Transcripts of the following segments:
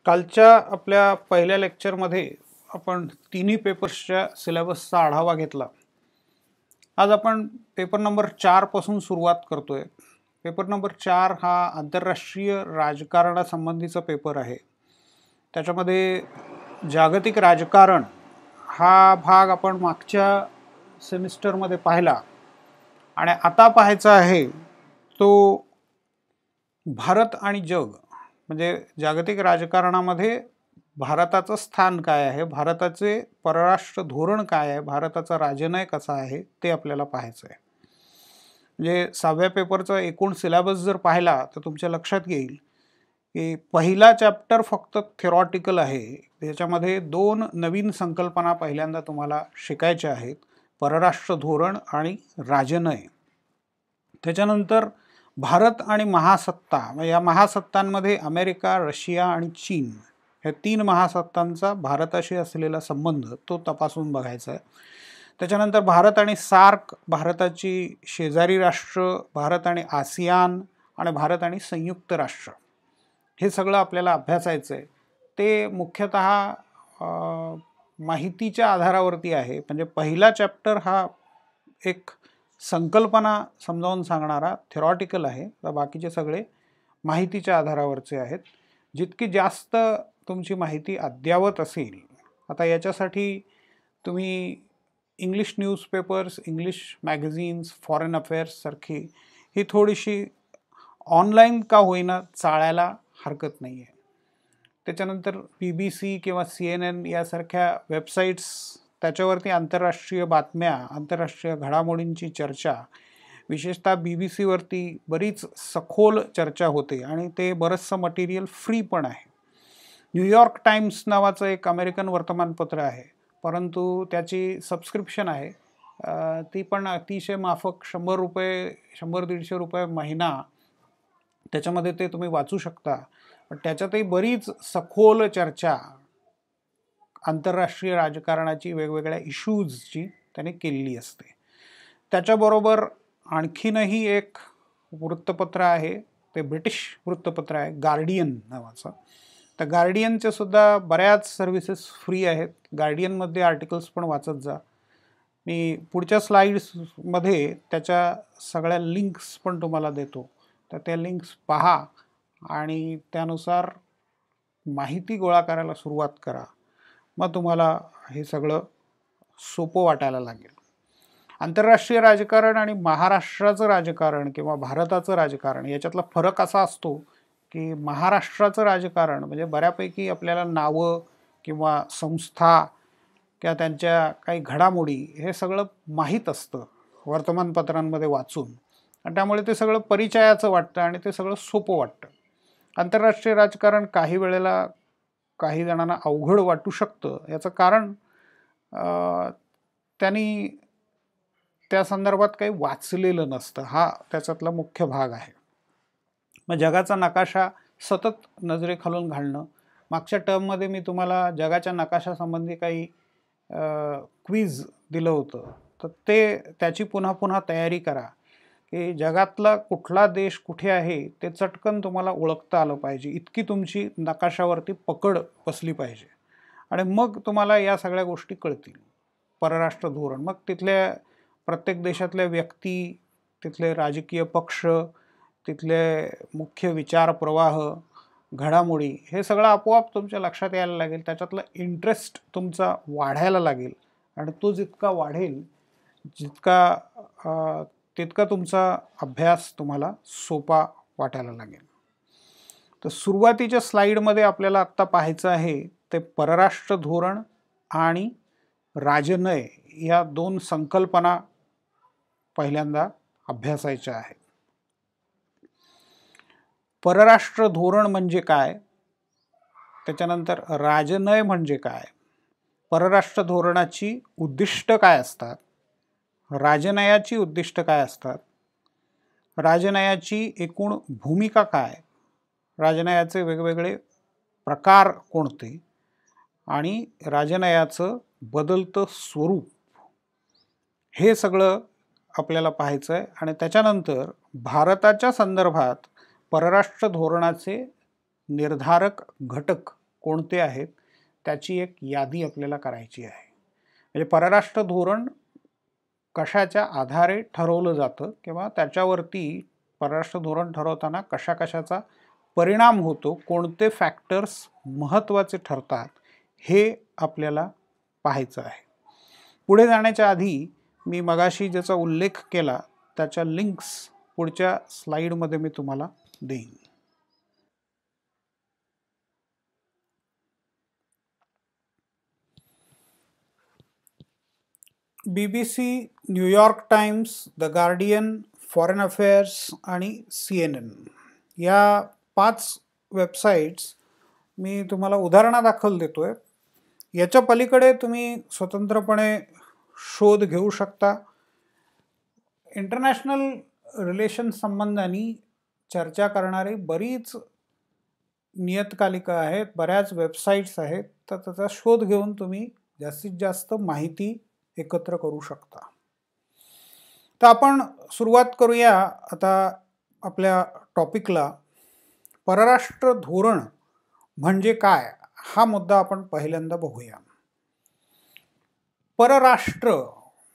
कालच्या आपल्या पहिल्या लेक्चरमध्ये आपण तिन्ही पेपर्सच्या सिलेबसचा आढावा घेतला। आज आपण पेपर नंबर 4 पासून सुरुवात करतोय। पेपर नंबर 4 हा आंतरराष्ट्रीय राजकारणासंबंधीचा पेपर आहे। त्याच्यामध्ये जागतिक राजकारण हा भाग आपण मागच्या सेमिस्टरमध्ये पाहिला आणि आता पाहायचा आहे तो भारत आणि जग, म्हणजे जागतिक राजकारणामध्ये भारताचं स्थान काय आहे, भारताचे परराष्ट्र धोरण काय आहे, भारताचा राजनय कसा आहे ते आपल्याला पाहायचं आहे। म्हणजे 6व्या पेपरचा एकूण सिलेबस जर पाहिला तर तुमच्या लक्षात येईल की पहिला चॅप्टर फक्त थेरॉटिकल आहे। त्याच्यामध्ये 2 नवीन संकल्पना पहिल्यांदा तुम्हाला शिकायच्या आहेत, परराष्ट्र धोरण आणि राजनय। त्याच्यानंतर भारत आणि महासत्ता, या महासत्तांमध्ये अमेरिका, रशिया आणि चीन हे 3 महासत्तांचा भारताशी असलेला संबंध तो तपासून बघायचा आहे। त्याच्यानंतर भारत आणि सार्क, भारताची शेजारी राष्ट्र, भारत आणि आसियान आणि भारत आणि संयुक्त राष्ट्र, हे सगळं आपल्याला अभ्यासायचं आहे। ते मुख्यतः माहितीच्या आधारावरती आहे। म्हणजे पहिला चॅप्टर हा एक संकल्पना समजावून सांगणारा थेरॉटिकल आहे, तर बाकीचे सगळे माहितीच्या आधारावरचे आहेत। जितकी जास्त तुमची माहिती अद्ययावत असेल, आता याच्यासाठी तुम्ही English newspapers, English magazines, foreign affairs सारखी ही थोडीशी ऑनलाईन का होईना चाळायला हरकत नाही आहे। त्याच्यानंतर BBC किंवा CNN यासारख्या वेबसाईट्स, त्याच्यावरती आंतरराष्ट्रीय बातम्या, आंतरराष्ट्रीय घडामोडींची चर्चा, विशेषतः BBC वरती बरीच सखोल चर्चा होते आणि ते बरंचसं मटेरियल फ्री पण आहे। न्यूयॉर्क टाइम्स नावाचं एक अमेरिकन वर्तमानपत्र आहे, परंतु त्याची सबस्क्रिप्शन आहे, ती पण अतिशय माफक, 100 रुपये, 100-150 रुपये महिना, त्याच्यामध्ये ते तुम्ही वाचू शकता। पण त्याच्यातही बरीच सखोल चर्चा आंतरराष्ट्रीय राजकारणाची, वेगवेगळ्या इश्यूजची त्याने केलेली असते। त्याच्याबरोबर आणखीनही एक वृत्तपत्र आहे, ते ब्रिटिश वृत्तपत्र आहे, गार्डियन नावाचं। तर गार्डियनचे सुद्धा बऱ्याच सर्व्हिसेस फ्री आहेत। गार्डियनमध्ये आर्टिकल्स पण वाचत जा। मी पुढच्या स्लाइड्समध्ये त्याच्या सगळ्या लिंक्स पण तुम्हाला देतो, तर त्या लिंक्स पहा आणि त्यानुसार माहिती गोळा करायला सुरुवात करा। मग तुम्हाला हे सगळं सोपं वाटायला लागेल। आंतरराष्ट्रीय राजकारण आणि महाराष्ट्राचं राजकारण किंवा भारताचं राजकारण याच्यातला फरक असा असतो की महाराष्ट्राचं राजकारण म्हणजे बऱ्यापैकी आपल्याला नावं किंवा संस्था किंवा त्यांच्या काही घडामोडी हे सगळं माहीत असतं वर्तमानपत्रांमध्ये वाचून, आणि त्यामुळे ते सगळं परिचयाचं वाटतं आणि ते सगळं सोपं वाटतं। आंतरराष्ट्रीय राजकारण काही वेळेला काही जणांना अवघड वाटू शकतं। याचं कारण त्यांनी त्या संदर्भात काही वाचलेलं नसतं, हा त्याच्यातला मुख्य भाग आहे। मग जगाचा नकाशा सतत नजरेखालून घालणं, मागच्या टर्ममध्ये मी तुम्हाला जगाच्या नकाशासंबंधी काही क्विज दिलं होतं, तर त्याची पुन्हा पुन्हा तयारी करा की जगातला कुठला देश कुठे आहे ते चटकन तुम्हाला ओळखता आलं पाहिजे, इतकी तुमची नकाशावरती पकड बसली पाहिजे, आणि मग तुम्हाला या सगळ्या गोष्टी कळतील। परराष्ट्र धोरण, मग तिथल्या प्रत्येक देशातल्या व्यक्ती, तिथले राजकीय पक्ष, तिथले मुख्य विचार प्रवाह, घडामोडी, हे सगळं आपोआप तुमच्या लक्षात यायला लागेल। त्याच्यातला इंटरेस्ट तुमचा वाढायला लागेल, आणि तो जितका वाढेल तितका तुमचा अभ्यास तुम्हाला सोपा वाटायला लागेल। तर सुरुवातीच्या स्लाइडमध्ये आपल्याला आत्ता पाहायचं आहे ते परराष्ट्र धोरण आणि राजनय या 2 संकल्पना पहिल्यांदा अभ्यासायच्या आहेत। परराष्ट्र धोरण म्हणजे काय, त्याच्यानंतर राजनय म्हणजे काय, परराष्ट्र धोरणाची उद्दिष्ट काय असतात, राजनयाची उद्दिष्ट काय असतात, राजनयाची एकूण भूमिका काय, राजनयाचे वेगवेगळे प्रकार कोणते, आणि राजनयाचं बदलतं स्वरूप, हे सगळं आपल्याला पाहायचं आहे। आणि त्याच्यानंतर भारताच्या संदर्भात परराष्ट्र धोरणाचे निर्धारक घटक कोणते आहेत त्याची एक यादी आपल्याला करायची आहे. म्हणजे परराष्ट्र धोरण कशाच्या आधारे ठरवलं जातं किंवा त्याच्यावरती परराष्ट्र धोरण ठरवताना कशाचा परिणाम होतो, कोणते फॅक्टर्स महत्त्वाचे ठरतात हे आपल्याला पाहायचं आहे. पुढे जाण्याच्या आधी मी मगाशी ज्याचा उल्लेख केला त्याच्या लिंक्स पुढच्या स्लाइडमध्ये मी तुम्हाला देईन. BBC, New York times, the guardian, foreign affairs आणि CNN या 5 वेबसाईट्स मी तुम्हाला उदाहरणादाखल देतोय. याच्या पलीकडे तुम्ही स्वतंत्रपणे शोध घेऊ शकता. इंटरनॅशनल रिलेशन संबंधाने चर्चा करणारी बरीच नियतकालिका आहेत, बऱ्याच वेबसाईट्स आहेत, तर त्याचा शोध घेऊन तुम्ही जास्तीत जास्त माहिती एकत्र करू शकता. तर आपण सुरुवात करूया आता आपल्या टॉपिकला. परराष्ट्र धोरण म्हणजे काय हा मुद्दा आपण पहिल्यांदा बघूया. परराष्ट्र,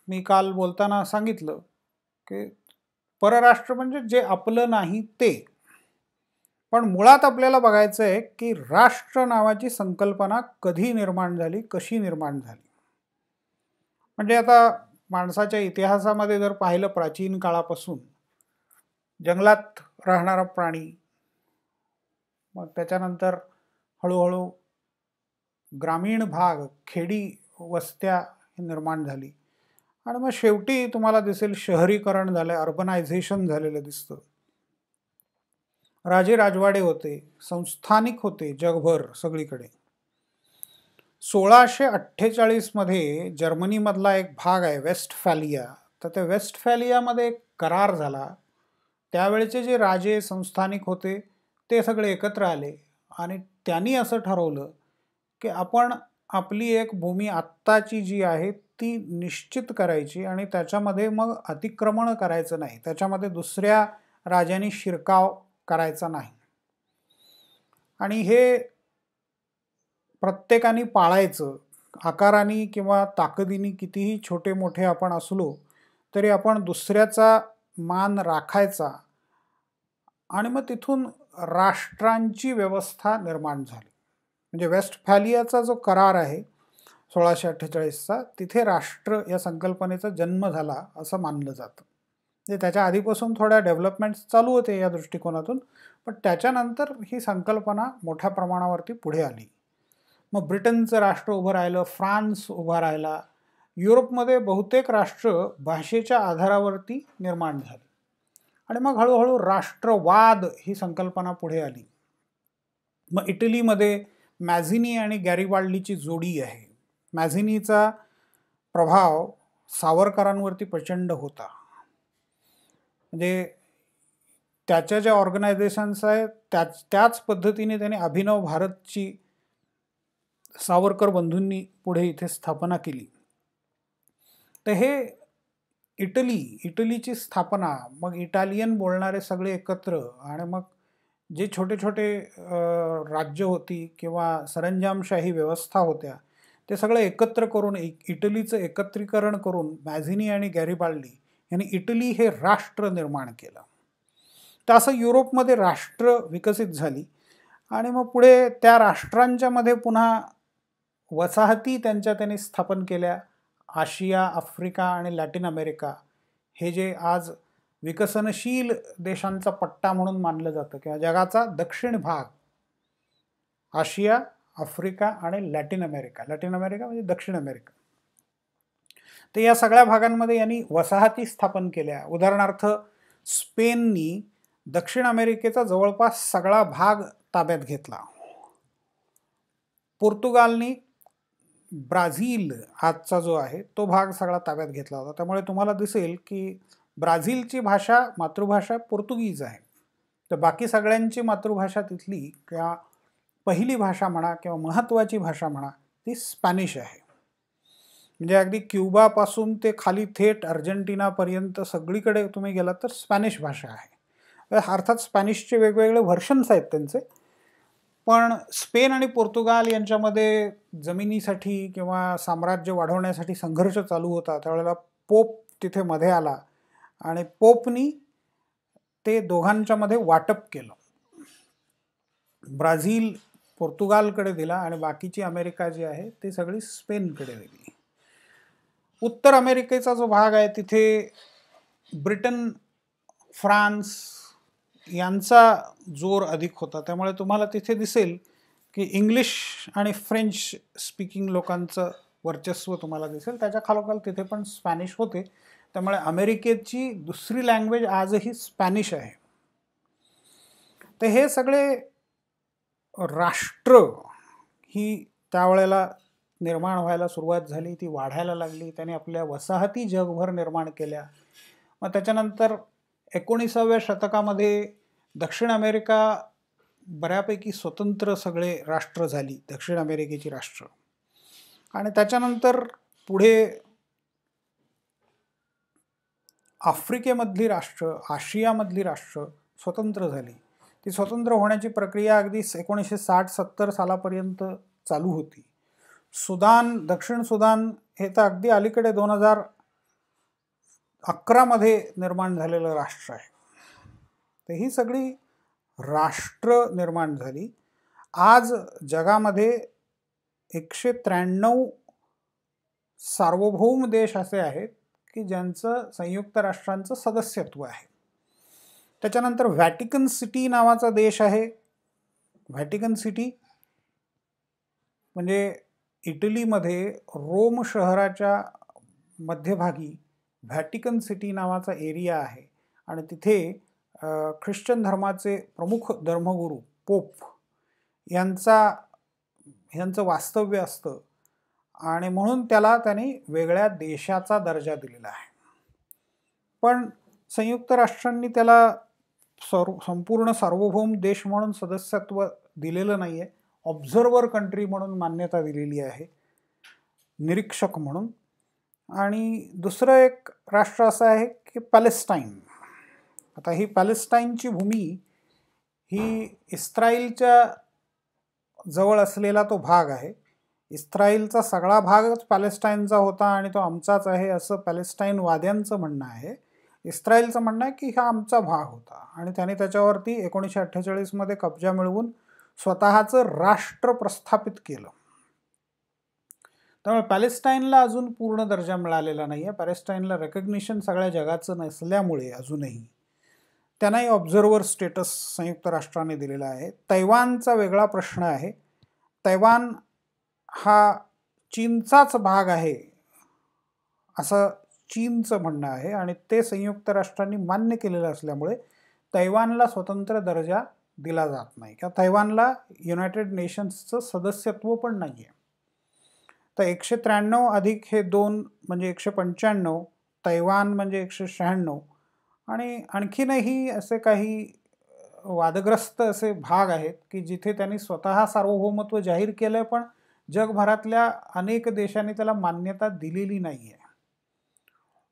मी काल बोलताना सांगितलं की परराष्ट्र म्हणजे जे आपलं नाही ते. पण मुळात आपल्याला बघायचं आहे की राष्ट्र नावाची संकल्पना कधी निर्माण झाली, कशी निर्माण झाली. म्हणजे आता माणसाच्या इतिहासामध्ये जर पाहिलं प्राचीन काळापासून जंगलात राहणारा प्राणी, मग त्याच्यानंतर हळूहळू ग्रामीण भाग, खेडी वस्त्या निर्माण झाली आणि मग शेवटी तुम्हाला दिसेल शहरीकरण झालं, अर्बनायझेशन झालेलं दिसतं. राजे राजवाडे होते, संस्थानिक होते जगभर सगळीकडे. 1648 मध्ये जर्मनीमधला एक भाग आहे वेस्टफॅलिया, तर त्या वेस्टफॅलियामध्ये एक करार झाला. त्यावेळेचे जे राजे संस्थानिक होते ते सगळे एकत्र आले आणि त्यांनी असं ठरवलं की आपण आपली एक भूमी आत्ताची जी आहे ती निश्चित करायची आणि त्याच्यामध्ये मग अतिक्रमण करायचं नाही, त्याच्यामध्ये दुसऱ्या राजांनी शिरकाव करायचा नाही आणि हे प्रत्येकाने पाळायचं. आकाराने किंवा ताकदीने कितीही छोटे मोठे आपण असलो तरी आपण दुसऱ्याचा मान राखायचा आणि मग तिथून राष्ट्रांची व्यवस्था निर्माण झाली. म्हणजे वेस्टफॅलियाचा जो करार आहे 1648चा, तिथे राष्ट्र या संकल्पनेचा जन्म झाला असं मानलं जातं. म्हणजे त्याच्या आधीपासून थोड्या डेव्हलपमेंट्स चालू होते या दृष्टिकोनातून, पण त्याच्यानंतर ही संकल्पना मोठ्या प्रमाणावरती पुढे आली. मग ब्रिटनचं राष्ट्र उभं राहिलं, फ्रान्स उभा राहिला. युरोपमध्ये बहुतेक राष्ट्र भाषेच्या आधारावरती निर्माण झाली आणि मग हळूहळू राष्ट्रवाद ही संकल्पना पुढे आली. मग इटलीमध्ये मॅझिनी आणि गॅरिबाल्डीची जोडी आहे. मॅझिनीचा प्रभाव सावरकरांवरती प्रचंड होता. म्हणजे त्याच्या ज्या ऑर्गनायझेशन्स आहेत त्याच पद्धतीने त्याने अभिनव भारतची सावरकर बंधूंनी पुढे इथे स्थापना केली. तर हे इटलीची स्थापना, मग इटालियन बोलणारे सगळे एकत्र आणि मग जे छोटे छोटे राज्य होती किंवा सरंजामशाही व्यवस्था होत्या ते सगळं एकत्र करून इटलीचं एकत्रीकरण करून मॅझिनी आणि गॅरिबाल्डी यांनी इटली हे राष्ट्र निर्माण केलं. तर असं युरोपमध्ये राष्ट्र विकसित झाली आणि मग पुढे त्या राष्ट्रांच्या मध्ये पुन्हा वसाहती त्यांनी स्थापन केल्या. आशिया, आफ्रिका आणि लॅटिन अमेरिका हे जे आज विकसनशील देशांचा पट्टा म्हणून मानलं जातं किंवा जगाचा दक्षिण भाग, आशिया, आफ्रिका आणि लॅटिन अमेरिका म्हणजे दक्षिण अमेरिका. तर या सगळ्या भागांमध्ये यांनी वसाहती स्थापन केल्या. उदाहरणार्थ स्पेननी दक्षिण अमेरिकेचा जवळपास सगळा भाग ताब्यात घेतला. पोर्तुगालनी ब्राझील आजचा जो आहे तो भाग सगळा ताब्यात घेतला होता. त्यामुळे तुम्हाला दिसेल की ब्राझीलची भाषा, मातृभाषा पोर्तुगीज आहे, तर बाकी सगळ्यांची मातृभाषा तिथली किंवा पहिली भाषा म्हणा किंवा महत्त्वाची भाषा म्हणा ती स्पॅनिश आहे. म्हणजे अगदी क्युबापासून ते खाली थेट अर्जेंटिनापर्यंत सगळीकडे तुम्ही गेलात तर स्पॅनिश भाषा आहे. अर्थात स्पॅनिशचे वेगवेगळे व्हर्शन्स आहेत त्यांचे, पण स्पेन आणि पोर्तुगाल यांच्यामध्ये जमिनीसाठी किंवा साम्राज्य वाढवण्यासाठी संघर्ष चालू होता. त्यावेळेला पोप तिथे मध्ये आला आणि पोपनी ते दोघांच्या मध्ये वाटप केलं. ब्राझील पोर्तुगालकडे दिला आणि बाकीची अमेरिका जी आहे ती सगळी स्पेनकडे दिली. उत्तर अमेरिकेचा जो भाग आहे तिथे ब्रिटन, फ्रान्स यांचा जोर अधिक होता. त्यामुळे तुम्हाला तिथे दिसेल की इंग्लिश आणि फ्रेंच स्पीकिंग लोकांचं वर्चस्व तुम्हाला दिसेल. त्याच्या खालोखाल तिथे पण स्पॅनिश होते. त्यामुळे अमेरिकेची दुसरी लँग्वेज आजही स्पॅनिश आहे. तर हे सगळे राष्ट्र ही त्यावेळेला निर्माण व्हायला सुरुवात झाली, ती वाढायला लागली. त्याने आपल्या वसाहती जगभर निर्माण केल्या. मग त्याच्यानंतर 19व्या शतकामध्ये दक्षिण अमेरिका बऱ्यापैकी स्वतंत्र सगळे राष्ट्र झाली, दक्षिण अमेरिकेची राष्ट्र. आणि त्याच्यानंतर पुढे आफ्रिकेमधली राष्ट्र, आशियामधली राष्ट्र स्वतंत्र झाली. ती स्वतंत्र होण्याची प्रक्रिया अगदी 1960-70 सालापर्यंत चालू होती. सुदान, दक्षिण सुदान हे तर अगदी अलीकडे 2011 मध्ये निर्माण झालेलं राष्ट्र आहे. तर ही सगळी राष्ट्र निर्माण झाली. आज जगामध्ये 193 सार्वभौम देश असे आहेत की ज्यांचं संयुक्त राष्ट्रांचं सदस्यत्व आहे. त्याच्यानंतर व्हॅटिकन सिटी नावाचा देश आहे. व्हॅटिकन सिटी म्हणजे इटलीमध्ये रोम शहराच्या मध्यभागी व्हॅटिकन सिटी नावाचा एरिया आहे आणि तिथे ख्रिश्चन धर्माचे प्रमुख धर्मगुरू पोप यांचं वास्तव्य असतं आणि म्हणून त्याने वेगळ्या देशाचा दर्जा दिलेला आहे. पण संयुक्त राष्ट्रांनी त्याला संपूर्ण सार्वभौम देश म्हणून सदस्यत्व दिलेलं नाही आहे. ऑब्झर्वर कंट्री म्हणून मान्यता दिलेली आहे, निरीक्षक म्हणून. आणि दुसरं एक राष्ट्र असं आहे की पॅलेस्टाईन. आता ही पॅलेस्टाईनची भूमी ही इस्राईलच्या जवळ असलेला तो भाग आहे. इस्राईलचा सगळा भागच पॅलेस्टाईनचा होता आणि तो आमचाच आहे असं पॅलेस्टाईनवाद्यांचं म्हणणं आहे. इस्राईलचं म्हणणं आहे की हा आमचा भाग होता आणि त्याने त्याच्यावरती 1948 मध्ये कब्जा मिळवून स्वतःचं राष्ट्र प्रस्थापित केलं. त्यामुळे पॅलेस्टाईनला अजून पूर्ण दर्जा मिळालेला नाही आहे. पॅलेस्टाईनला रेकग्निशन सगळ्या जगाचं नसल्यामुळे अजूनही त्यांनाही ऑब्झर्वर स्टेटस संयुक्त राष्ट्राने दिलेला आहे. तैवानचा वेगळा प्रश्न आहे. तैवान हा चीनचाच भाग आहे असं चीनचं म्हणणं आहे आणि ते संयुक्त राष्ट्रांनी मान्य केलेलं असल्यामुळे तैवानला स्वतंत्र दर्जा दिला जात नाही किंवा तैवानला युनायटेड नेशन्सचं सदस्यत्व पण नाही आहे. तर 193 अधिक हे 2 म्हणजे 195, तैवान म्हणजे 196 आणि आणखीनही असे काही वादग्रस्त असे भाग आहेत की जिथे त्यांनी स्वतः सार्वभौमत्व जाहीर केलं पण जगभरातल्या अनेक देशांनी त्याला मान्यता दिलेली नाही आहे.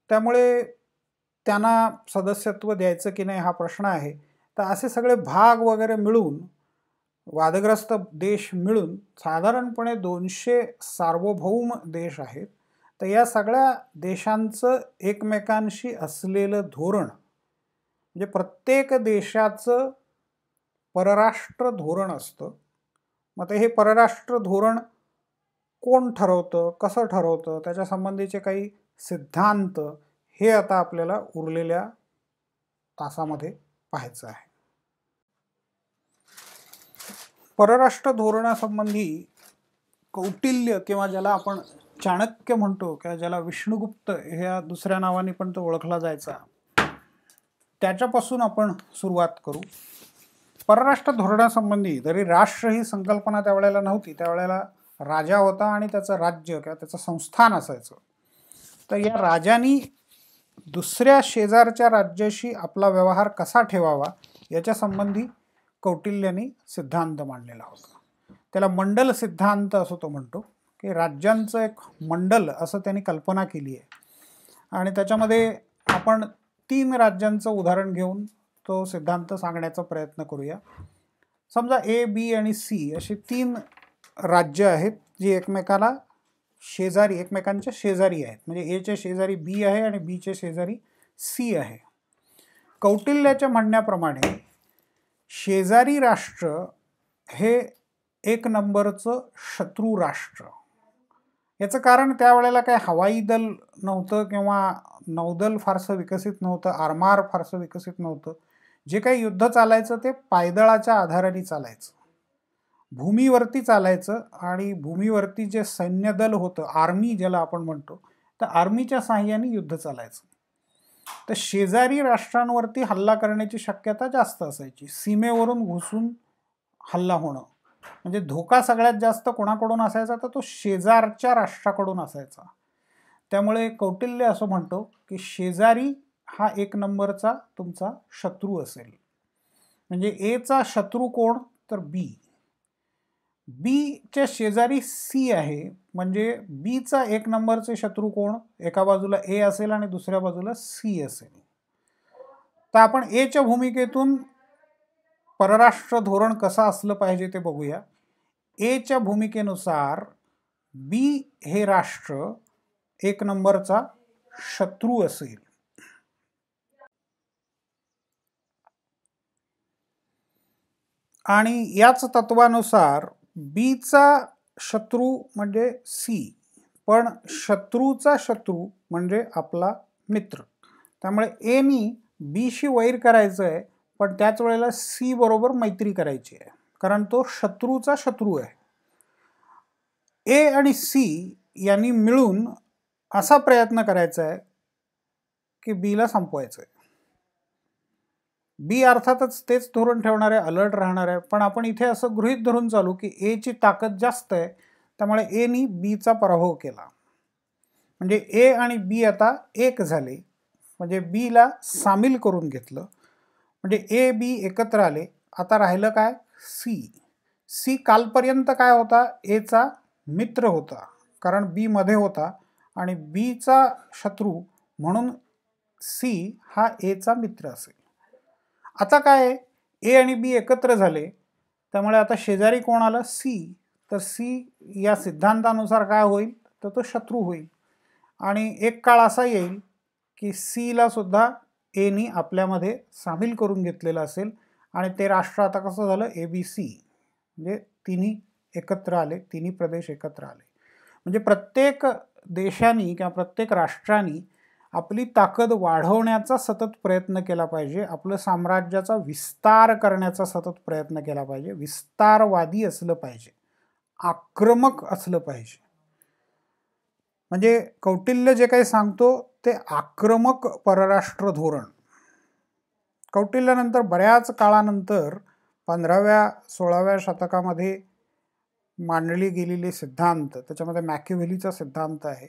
त्यामुळे त्यांना सदस्यत्व द्यायचं की नाही हा प्रश्न आहे. तर असे सगळे भाग वगैरे मिळून, वादग्रस्त देश मिळून साधारणपणे 200 सार्वभौम देश आहेत. तर या सगळ्या देशांचं एकमेकांशी असलेलं धोरण म्हणजे प्रत्येक देशाचं परराष्ट्र धोरण असतं. मग हे परराष्ट्र धोरण कोण ठरवतं, कसं ठरवतं, त्याच्या संबंधीचे काही सिद्धांत हे आता आपल्याला उरलेल्या तासामध्ये पाहायचं आहे. परराष्ट्र धोरणासंबंधी कौटिल्य किंवा ज्याला आपण चाणक्य म्हणतो किंवा ज्याला विष्णुगुप्त ह्या दुसऱ्या नावाने पण तो ओळखला जायचा, त्याच्यापासून आपण सुरुवात करू. परराष्ट्र धोरणासंबंधी जरी राष्ट्र ही संकल्पना त्यावेळेला नव्हती, त्यावेळेला राजा होता आणि त्याचं राज्य किंवा त्याचं संस्थान असायचं. तर या राजांनी दुसऱ्या शेजारच्या राज्याशी आपला व्यवहार कसा ठेवावा याच्या संबंधी कौटिल्यांनी सिद्धांत मांडलेला होता. त्याला मंडल सिद्धांत असं तो म्हणतो की राज्यांचं एक मंडल असं त्यांनी कल्पना केली आहे आणि त्याच्यामध्ये आपण 3 राज्यांचं उदाहरण घेऊन तो सिद्धांत सांगण्याचा प्रयत्न करूया. समजा ए, बी आणि सी अशी 3 राज्य आहेत जी एकमेकांच्या शेजारी आहेत. म्हणजे एच्या शेजारी बी आहे आणि बीच्या शेजारी सी आहे. कौटिल्याच्या म्हणण्याप्रमाणे शेजारी राष्ट्र हे 1 नंबरचं शत्रू राष्ट्र. याचं कारण त्यावेळेला काय हवाई दल नव्हतं किंवा नौदल फारसं विकसित नव्हतं, आरमार फारसं विकसित नव्हतं. जे काही युद्ध चालायचं ते पायदळाच्या आधाराने चालायचं, भूमीवरती चालायचं. आणि भूमीवरती जे सैन्यदल होतं, आर्मी ज्याला आपण म्हणतो, तर आर्मीच्या साहाय्याने युद्ध चालायचं. तर शेजारी राष्ट्रांवरती हल्ला करण्याची शक्यता जास्त असायची. सीमेवरून घुसून हल्ला होणं म्हणजे धोका सगळ्यात जास्त कोणाकडून असायचा, तर तो शेजारच्या राष्ट्राकडून असायचा. त्यामुळे कौटिल्य असं म्हणतो की शेजारी हा 1 नंबरचा तुमचा शत्रू असेल. म्हणजे एचा शत्रू कोण, तर बी. बीच्या शेजारी सी आहे, म्हणजे बीचा 1 नंबरचे शत्रू कोण, एका बाजूला ए असेल आणि दुसऱ्या बाजूला सी असेल. तर आपण एच्या भूमिकेतून परराष्ट्र धोरण कसं असलं पाहिजे ते बघूया. एच्या भूमिकेनुसार बी हे राष्ट्र 1 नंबरचा शत्रू असेल. आणि याच तत्वानुसार बीचा शत्रू म्हणजे सी, पण शत्रूचा शत्रू म्हणजे आपला मित्र. त्यामुळे एनी बीशी वैर करायचं आहे, पण त्याच वेळेला सी बरोबर मैत्री करायची आहे, कारण तो शत्रूचा शत्रू आहे. ए आणि सी यांनी मिळून असा प्रयत्न करायचा आहे की बीला संपवायचं आहे. बी अर्थातच तेच धोरण ठेवणार आहे, अलर्ट राहणार आहे. पण आपण इथे असं गृहीत धरून चालू की एची ताकद जास्त आहे, त्यामुळे एनी बीचा पराभव केला. म्हणजे ए आणि बी आता एक झाले, म्हणजे बीला सामील करून घेतलं. म्हणजे ए बी एकत्र आले. आता राहिलं काय, सी. सी कालपर्यंत काय होता, एचा मित्र होता, कारण बी मध्ये होता आणि बीचा शत्रू म्हणून सी हा एचा मित्र असेल. आता काय, ए आणि बी एकत्र झाले, त्यामुळे आता शेजारी कोण आलं, सी. तर सी या सिद्धांतानुसार काय होईल, तर तो शत्रू होईल. आणि एक काळ असा येईल की सीला सुद्धा एनी आपल्यामध्ये सामील करून घेतलेलं असेल आणि ते राष्ट्र आता कसं झालं, ABC. म्हणजे तिन्ही एकत्र आले, तिन्ही प्रदेश एकत्र आले. म्हणजे प्रत्येक देशाने किंवा प्रत्येक राष्ट्राने आपली ताकद वाढवण्याचा सतत प्रयत्न केला पाहिजे, आपलं साम्राज्याचा विस्तार करण्याचा सतत प्रयत्न केला पाहिजे, विस्तारवादी असलं पाहिजे, आक्रमक असलं पाहिजे. म्हणजे कौटिल्य जे काही सांगतो ते आक्रमक परराष्ट्र धोरण. कौटिल्यानंतर बऱ्याच काळानंतर 15व्या-16व्या शतकामध्ये मांडली गेलेले सिद्धांत, त्याच्यामध्ये मॅकिव्हेलीचा सिद्धांत आहे,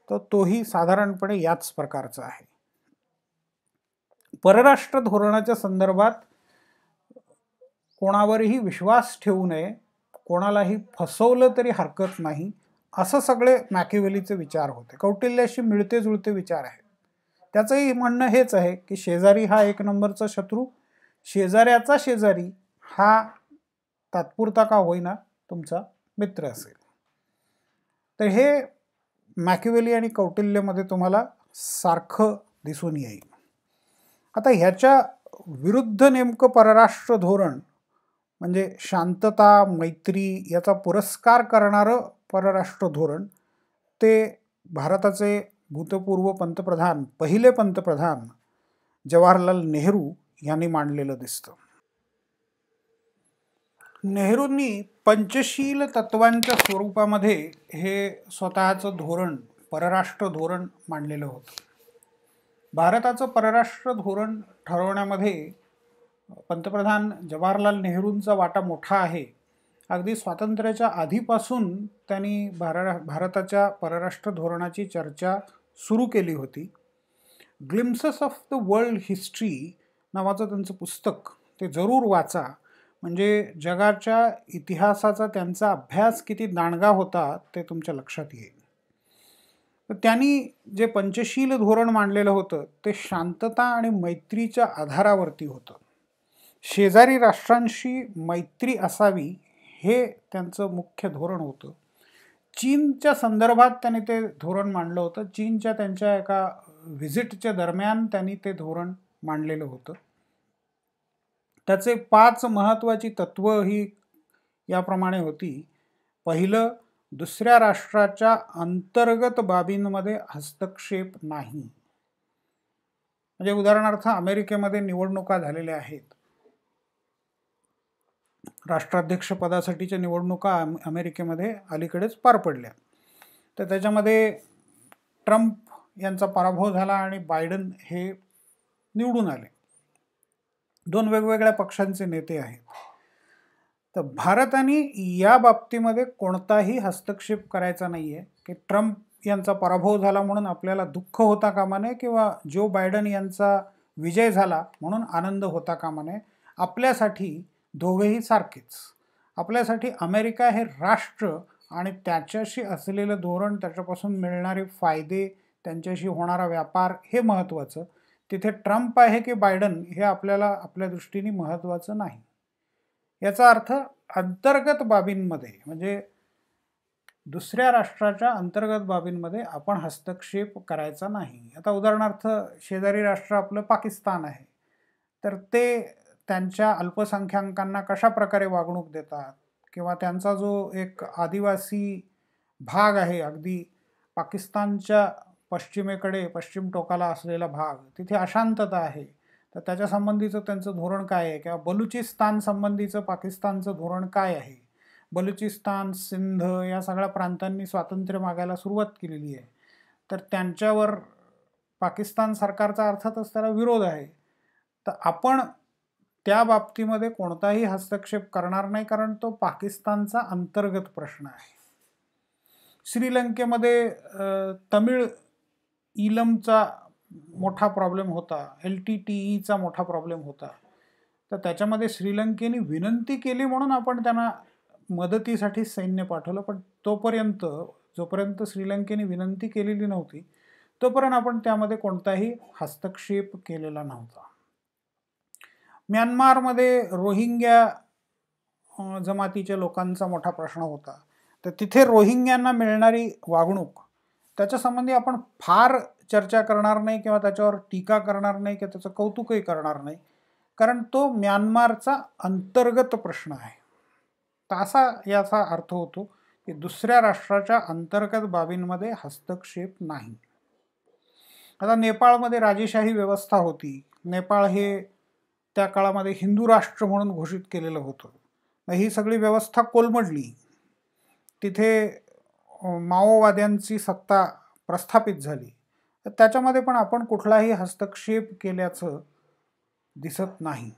तर तोही साधारणपणे याच प्रकारचा आहे. परराष्ट्र धोरणाच्या संदर्भात कोणावरही विश्वास ठेवू नये, कोणालाही फसवलं तरी हरकत नाही, असं सगळे मॅकिव्हेलीचे विचार होते. कौटिल्याशी मिळते जुळते विचार आहेत. त्याचंही म्हणणं हेच आहे की शेजारी हा 1 नंबरचा शत्रू, शेजाऱ्याचा शेजारी हा तात्पुरता का होईना तुमचा मित्र असेल. तर हे मॅकिव्हेली आणि कौटिल्यमध्ये तुम्हाला सारखं दिसून येईल. आता ह्याच्या विरुद्ध नेमकं परराष्ट्र धोरण म्हणजे शांतता, मैत्री याचा पुरस्कार करणारं परराष्ट्र धोरण, ते भारताचे भूतपूर्व पंतप्रधान, पहिले पंतप्रधान जवाहरलाल नेहरू यांनी मांडलेलं दिसतं. नेहरूंनी पंचशील तत्वांच्या स्वरूपामध्ये हे स्वतःचं धोरण, परराष्ट्र धोरण मांडलेलं होतं. भारताचं परराष्ट्र धोरण ठरवण्यामध्ये पंतप्रधान जवाहरलाल नेहरूंचा वाटा मोठा आहे. अगदी स्वातंत्र्याच्या आधीपासून त्यांनी भारताच्या परराष्ट्र धोरणाची चर्चा सुरू केली होती. Glimpses of the world history नावाचं त्यांचं पुस्तक, ते जरूर वाचा. म्हणजे जगाच्या इतिहासाचा त्यांचा अभ्यास किती दांडगा होता ते तुमच्या लक्षात येईल. तर त्यांनी जे पंचशील धोरण मांडलेलं होतं ते शांतता आणि मैत्रीच्या आधारावरती होतं. शेजारी राष्ट्रांशी मैत्री असावी हे त्यांचं मुख्य धोरण होतं. चीनच्या संदर्भात त्यांनी ते धोरण मांडलं होतं. चीनच्या त्यांच्या एका व्हिजिटच्या दरम्यान त्यांनी ते धोरण मांडलेलं होतं. त्याचे 5 महत्त्वाची तत्व ही याप्रमाणे होती. पहिलं, दुसऱ्या राष्ट्राच्या अंतर्गत बाबींमध्ये हस्तक्षेप नाही. म्हणजे उदाहरणार्थ अमेरिकेमध्ये निवडणुका झालेल्या आहेत. राष्ट्राध्यक्ष पदासाठीच्या निवडणुका अमेरिकेमध्ये अलीकडेच पार पडल्या. तर त्याच्यामध्ये ट्रम्प यांचा पराभव झाला आणि बायडन हे निवडून आले. 2 वेगवेगळ्या पक्षांचे नेते आहेत. तर भारताने या बाबतीमध्ये कोणताही हस्तक्षेप करायचा नाही आहे की ट्रम्प यांचा पराभव झाला म्हणून आपल्याला दुःख होता कामा नये किंवा जो बायडन यांचा विजय झाला म्हणून आनंद होता कामा नये. आपल्यासाठी दोघेही सारखेच. आपल्यासाठी अमेरिका हे राष्ट्र आणि त्याच्याशी असलेलं धोरण, त्याच्यापासून मिळणारे फायदे, त्यांच्याशी होणारा व्यापार हे महत्त्वाचं. तिथे ट्रम्प आहे की बायडन हे आपल्याला आपल्या दृष्टीने महत्त्वाचं नाही. याचा अर्थ अंतर्गत बाबींमध्ये म्हणजे दुसऱ्या राष्ट्राच्या अंतर्गत बाबींमध्ये आपण हस्तक्षेप करायचा नाही. आता उदाहरणार्थ शेजारी राष्ट्र आपलं पाकिस्तान आहे. तर ते त्यांच्या अल्पसंख्याकांना कशा प्रकारे वागणूक देतात किंवा त्यांचा जो एक आदिवासी भाग आहे, अगदी पाकिस्तानच्या पश्चिमेकडे पश्चिम टोकाला असलेला भाग, तिथे अशांतता आहे. तर त्याच्या संबंधीचं त्यांचं धोरण काय आहे किंवा बलुचिस्तान संबंधीचं पाकिस्तानचं धोरण काय आहे. बलुचिस्तान, सिंध या सगळ्या प्रांतांनी स्वातंत्र्य मागायला सुरुवात केलेली आहे. तर त्यांच्यावर पाकिस्तान सरकारचा अर्थातच त्याला विरोध आहे. तर आपण त्या बाबतीमध्ये कोणताही हस्तक्षेप करणार नाही, कारण तो पाकिस्तानचा अंतर्गत प्रश्न आहे. श्रीलंकेमध्ये तमिळ ईलमचा मोठा प्रॉब्लेम होता, LTTEचा मोठा प्रॉब्लेम होता. तर त्याच्यामध्ये श्रीलंकेने विनंती केली म्हणून आपण त्यांना मदतीसाठी सैन्य पाठवलं. पण जोपर्यंत श्रीलंकेने विनंती केलेली नव्हती तोपर्यंत आपण त्यामध्ये कोणताही हस्तक्षेप केलेला नव्हता. म्यानमारमध्ये रोहिंग्या जमातीच्या लोकांचा मोठा प्रश्न होता. तर तिथे रोहिंग्यांना मिळणारी वागणूक त्याच्या संबंधी आपण फार चर्चा करणार नाही किंवा त्याच्यावर टीका करणार नाही किंवा त्याचं कौतुकही करणार नाही, कारण तो म्यानमारचा अंतर्गत प्रश्न आहे. तर असा याचा अर्थ होतो की दुसऱ्या राष्ट्राच्या अंतर्गत बाबींमध्ये हस्तक्षेप नाही. आता नेपाळमध्ये राजेशाही व्यवस्था होती. नेपाळ हे त्या काळामध्ये हिंदू राष्ट्र म्हणून घोषित केलेलं होतं. ही सगळी व्यवस्था कोलमडली. तिथे माओवाद्यांची सत्ता प्रस्थापित झाली. तर त्याच्यामध्ये पण आपण कुठलाही हस्तक्षेप केल्याचं दिसत नाही.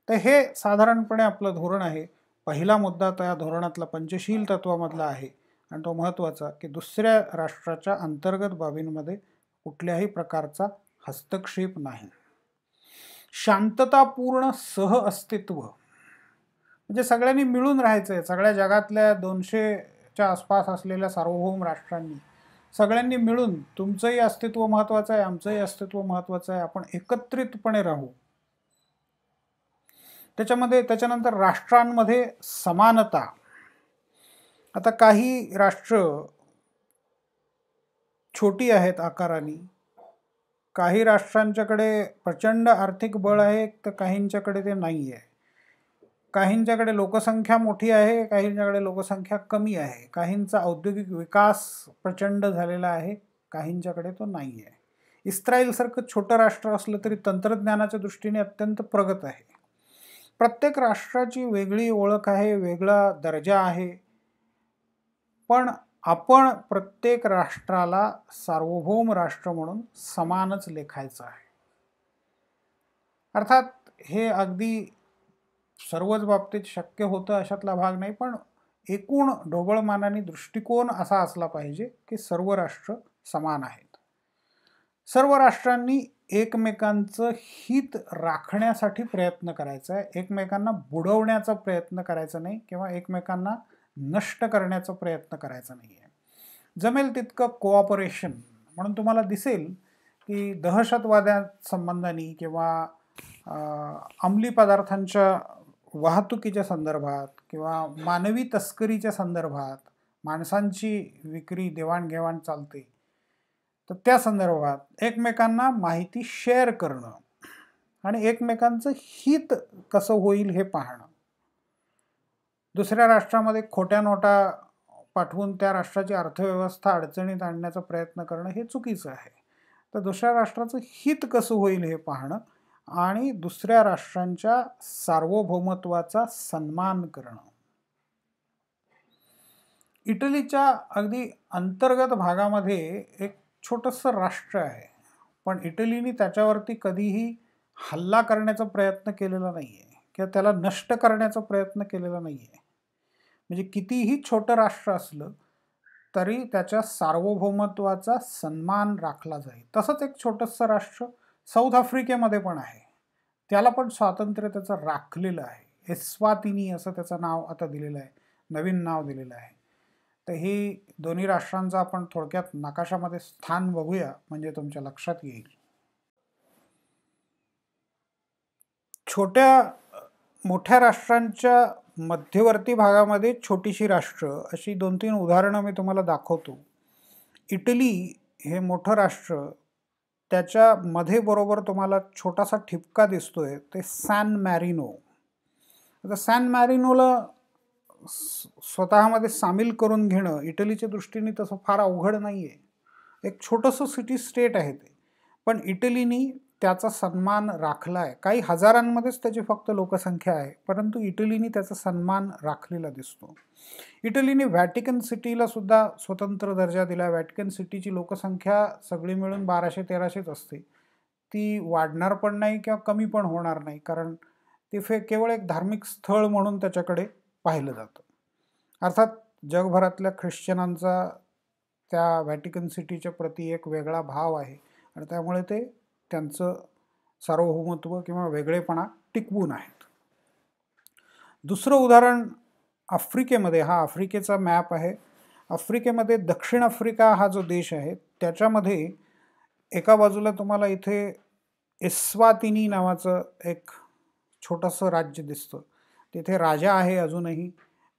तर हे साधारणपणे आपलं धोरण आहे. पहिला मुद्दा त्या धोरणातला पंचशील तत्वामधला आहे आणि तो महत्त्वाचा की दुसऱ्या राष्ट्राच्या अंतर्गत बाबींमध्ये कुठल्याही प्रकारचा हस्तक्षेप नाही. शांततापूर्ण सहअस्तित्व म्हणजे सगळ्यांनी मिळून राहायचं आहे. सगळ्या जगातल्या 200च्या आसपास असलेल्या सार्वभौम राष्ट्रांनी सगळ्यांनी मिळून, तुमचंही अस्तित्व महत्त्वाचं आहे, आमचंही अस्तित्व महत्त्वाचं आहे, आपण एकत्रितपणे राहू. त्याच्यानंतर राष्ट्रांमध्ये समानता. आता काही राष्ट्र छोटी आहेत आकाराने, काही राष्ट्रांच्याकडे प्रचंड आर्थिक बळ आहे तर काहींच्याकडे ते नाही आहे. काहींच्याकडे लोकसंख्या मोठी आहे, काहींच्याकडे लोकसंख्या कमी आहे. काहींचा औद्योगिक विकास प्रचंड झालेला आहे, काहींच्याकडे तो नाही आहे. इस्रायलसारखं छोटं राष्ट्र असलं तरी तंत्रज्ञानाच्या दृष्टीने अत्यंत प्रगत आहे. प्रत्येक राष्ट्राची वेगळी ओळख आहे, वेगळा दर्जा आहे. पण आपण प्रत्येक राष्ट्राला सार्वभौम राष्ट्र म्हणून समानच लेखायचं आहे. अर्थात हे अगदी सर्वच बाबतीत शक्य होतं अशातला भाग नाही, पण एकूण ढोबळमानाने दृष्टिकोन असा असला पाहिजे की सर्व राष्ट्र समान आहेत. सर्व राष्ट्रांनी एकमेकांचं हित राखण्यासाठी प्रयत्न करायचा आहे. एकमेकांना बुडवण्याचा प्रयत्न करायचा नाही किंवा एकमेकांना नष्ट करण्याचा प्रयत्न करायचा नाही आहे. जमेल तितकं कोऑपरेशन. म्हणून तुम्हाला दिसेल की दहशतवाद्या संबंधाने किंवा अंमली पदार्थांच्या वाहतुकीच्या संदर्भात किंवा मानवी तस्करीच्या संदर्भात, माणसांची विक्री देवाणघेवाण चालते, तर त्या संदर्भात एकमेकांना माहिती शेअर करणं आणि एकमेकांचं हित कसं होईल हे पाहणं. दुसऱ्या राष्ट्रामध्ये खोट्या नोटा पाठवून त्या राष्ट्राची अर्थव्यवस्था अडचणीत आणण्याचा प्रयत्न करणं हे चुकीचं आहे. तर दुसऱ्या राष्ट्राचं हित कसं होईल हे पाहणं आणि दुसऱ्या राष्ट्रांच्या सार्वभौमत्वाचा सन्मान करणं. इटलीच्या अगदी अंतर्गत भागामध्ये एक छोटंसं राष्ट्र आहे, पण इटलीने त्याच्यावरती कधीही हल्ला करण्याचा प्रयत्न केलेला नाही आहे किंवा त्याला नष्ट करण्याचा प्रयत्न केलेला नाही आहे. म्हणजे कितीही छोटं राष्ट्र असलं तरी त्याच्या सार्वभौमत्वाचा सन्मान राखला जाईल. तसंच एक छोटंसं राष्ट्र साऊथ आफ्रिकेमध्ये पण आहे, त्याला पण स्वातंत्र्य त्याचं राखलेलं आहे. एस्वातिनी असं त्याचं नाव आता दिलेलं आहे, नवीन नाव दिलेलं आहे. तर ही दोन्ही राष्ट्रांचं आपण थोडक्यात नकाशामध्ये स्थान बघूया, म्हणजे तुमच्या लक्षात येईल. छोट्या मोठ्या राष्ट्रांच्या मध्यवर्ती भागामध्ये छोटीशी राष्ट्र, अशी 2-3 उदाहरणं मी तुम्हाला दाखवतो. इटली हे मोठं राष्ट्र, त्याच्या मध्ये बरोबर तुम्हाला छोटासा ठिपका दिसतोय, ते सॅन मॅरिनो. आता सॅन मॅरिनोला स्वतःमध्ये सामील करून घेणं इटलीच्या दृष्टीने तसं फार अवघड नाही आहे. एक छोटंसं सिटी स्टेट आहे ते, पण इटलीनी त्याचा सन्मान राखला आहे. काही हजारांमध्येच त्याची फक्त लोकसंख्या आहे, परंतु इटलीने त्याचा सन्मान राखलेला दिसतो. इटलीने व्हॅटिकन सिटीला सुद्धा स्वतंत्र दर्जा दिला. व्हॅटिकन सिटीची लोकसंख्या सगळी मिळून 1200-1300च असते. ती वाढणार पण नाही किंवा कमी पण होणार नाही, कारण ते केवळ एक धार्मिक स्थळ म्हणून त्याच्याकडे पाहिलं जातं. अर्थात जगभरातल्या ख्रिश्चनांचा त्या व्हॅटिकन सिटीच्या प्रती एक वेगळा भाव आहे आणि त्यामुळे ते त्यांचं सार्वभौमत्व किंवा वेगळेपणा टिकवून आहेत. दुसरं उदाहरण आफ्रिकेमध्ये, हा आफ्रिकेचा मॅप आहे. आफ्रिकेमध्ये दक्षिण आफ्रिका हा जो देश आहे, त्याच्यामध्ये एका बाजूला तुम्हाला इथे एस्वातिनी नावाचं एक छोटंसं राज्य दिसतं. तिथे राजा आहे अजूनही,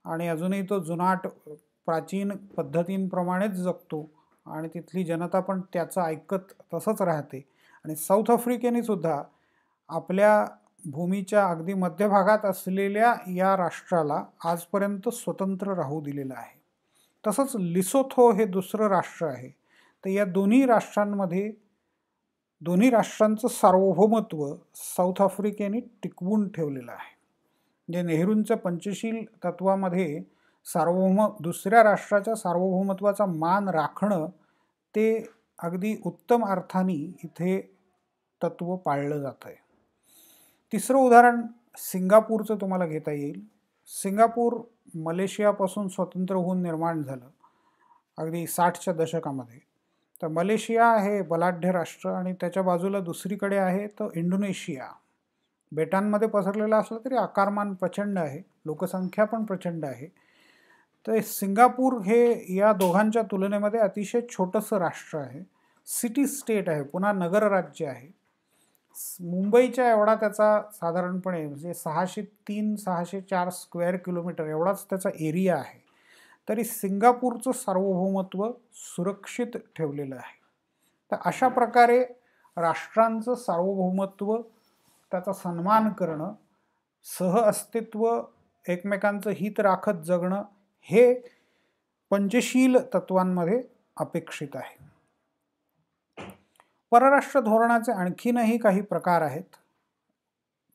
आणि अजूनही तो जुनाट प्राचीन पद्धतींप्रमाणेच जगतो आणि तिथली जनता पण त्याचं ऐकत तसंच राहते. आणि साऊथ आफ्रिकेने सुद्धा आपल्या भूमीच्या अगदी मध्यभागात असलेल्या या राष्ट्राला आजपर्यंत स्वतंत्र राहू दिलेलं आहे. तसंच लिसोथो हे दुसरं राष्ट्र आहे. तर या दोन्ही राष्ट्रांमध्ये दोन्ही राष्ट्रांचं सार्वभौमत्व साऊथ आफ्रिकेने टिकवून ठेवलेलं आहे. म्हणजे नेहरूंच्या पंचशील तत्वामध्ये दुसऱ्या राष्ट्राच्या सार्वभौमत्वाचा मान राखणं ते अगदी उत्तम अर्थाने इथे तत्व पाळलं जात आहे. तिसरं उदाहरण सिंगापूरचं तुम्हाला घेता येईल. सिंगापूर मलेशियापासून स्वतंत्र होऊन निर्माण झालं अगदी 60च्या दशकामध्ये. तर मलेशिया हे बलाढ्य राष्ट्र आणि त्याच्या बाजूला दुसरीकडे आहे तो इंडोनेशिया. बेटांमध्ये पसरलेला असला तरी आकारमान प्रचंड आहे, लोकसंख्या पण प्रचंड आहे. तर सिंगापूर हे या दोघांच्या तुलनेमध्ये अतिशय छोटंसं राष्ट्र आहे. सिटी स्टेट आहे, पुन्हा नगरराज्य आहे. मुंबईच्या एवढा त्याचा साधारणपणे म्हणजे 603-604 स्क्वेअर किलोमीटर एवढाच त्याचा एरिया आहे. तरी सिंगापूरचं सार्वभौमत्व सुरक्षित ठेवलेलं आहे. तर अशा प्रकारे राष्ट्रांचं सार्वभौमत्व, त्याचा सन्मान करणं, सहअस्तित्व, एकमेकांचं हित राखत जगणं हे पंचशील तत्वांमध्ये अपेक्षित आहे. परराष्ट्र धोरणाचे आणखीनही काही प्रकार आहेत.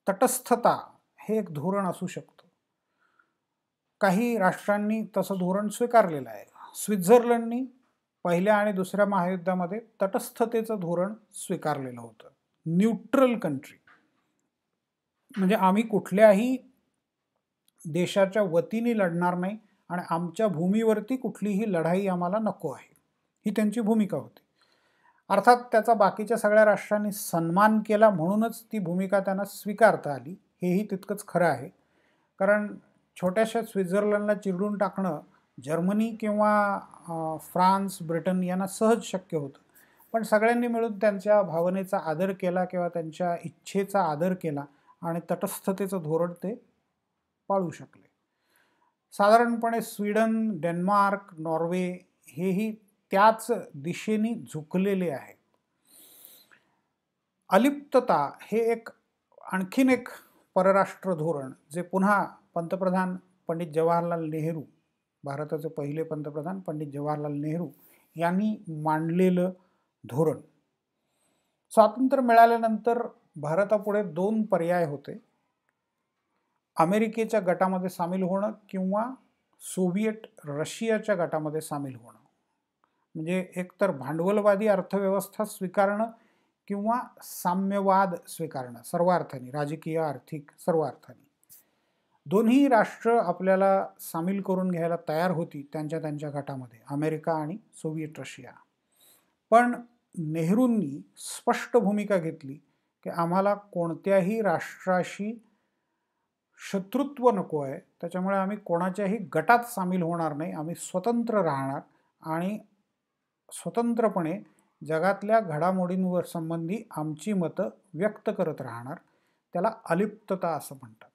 तटस्थता हे एक धोरण असू शकतं. काही राष्ट्रांनी तसं धोरण स्वीकारलेलं आहे. स्वित्झर्लंडनी पहिल्या आणि दुसऱ्या महायुद्धामध्ये तटस्थतेचं धोरण स्वीकारलेलं होतं. न्यूट्रल कंट्री, म्हणजे आम्ही कुठल्याही देशाच्या वतीने लढणार नाही आणि आमच्या भूमीवरती कुठलीही लढाई आम्हाला नको आहे, ही त्यांची भूमिका होती. अर्थात त्याचा बाकीच्या सगळ्या राष्ट्रांनी सन्मान केला म्हणूनच ती भूमिका त्यांना स्वीकारता आली, हेही तितकंच खरं आहे. कारण छोट्याशा स्वित्झर्लंडला चिरडून टाकणं जर्मनी किंवा फ्रान्स, ब्रिटन यांना सहज शक्य होतं. पण सगळ्यांनी मिळून त्यांच्या भावनेचा आदर केला किंवा त्यांच्या इच्छेचा आदर केला आणि तटस्थतेचं धोरण ते पाळू शकले. साधारणपणे स्वीडन, डेन्मार्क, नॉर्वे हेही त्याच दिशेने झुकलेले आहेत. अलिप्तता हे आणखीन एक परराष्ट्र धोरण जे पुन्हा पंतप्रधान पंडित जवाहरलाल नेहरू, भारताचे पहिले पंतप्रधान पंडित जवाहरलाल नेहरू यांनी मांडलेलं धोरण. स्वातंत्र्य मिळाल्यानंतर भारतापुढे 2 पर्याय होते. अमेरिकेच्या गटामध्ये सामील होणं किंवा सोव्हिएट रशियाच्या गटामध्ये सामील होणं. म्हणजे एकतर भांडवलवादी अर्थव्यवस्था स्वीकारणं किंवा साम्यवाद स्वीकारणं, सर्व अर्थाने, राजकीय आर्थिक सर्व अर्थाने. दोन्ही राष्ट्र आपल्याला सामील करून घ्यायला तयार होती त्यांच्या त्यांच्या गटामध्ये, अमेरिका आणि सोव्हिएट रशिया. पण नेहरूंनी स्पष्ट भूमिका घेतली की आम्हाला कोणत्याही राष्ट्राशी शत्रुत्व नको आहे, त्याच्यामुळे आम्ही कोणाच्याही गटात सामील होणार नाही, आम्ही स्वतंत्र राहणार आणि स्वतंत्रपणे जगातल्या घडामोडींवर संबंधी आमची मतं व्यक्त करत राहणार. त्याला अलिप्तता असं म्हणतात.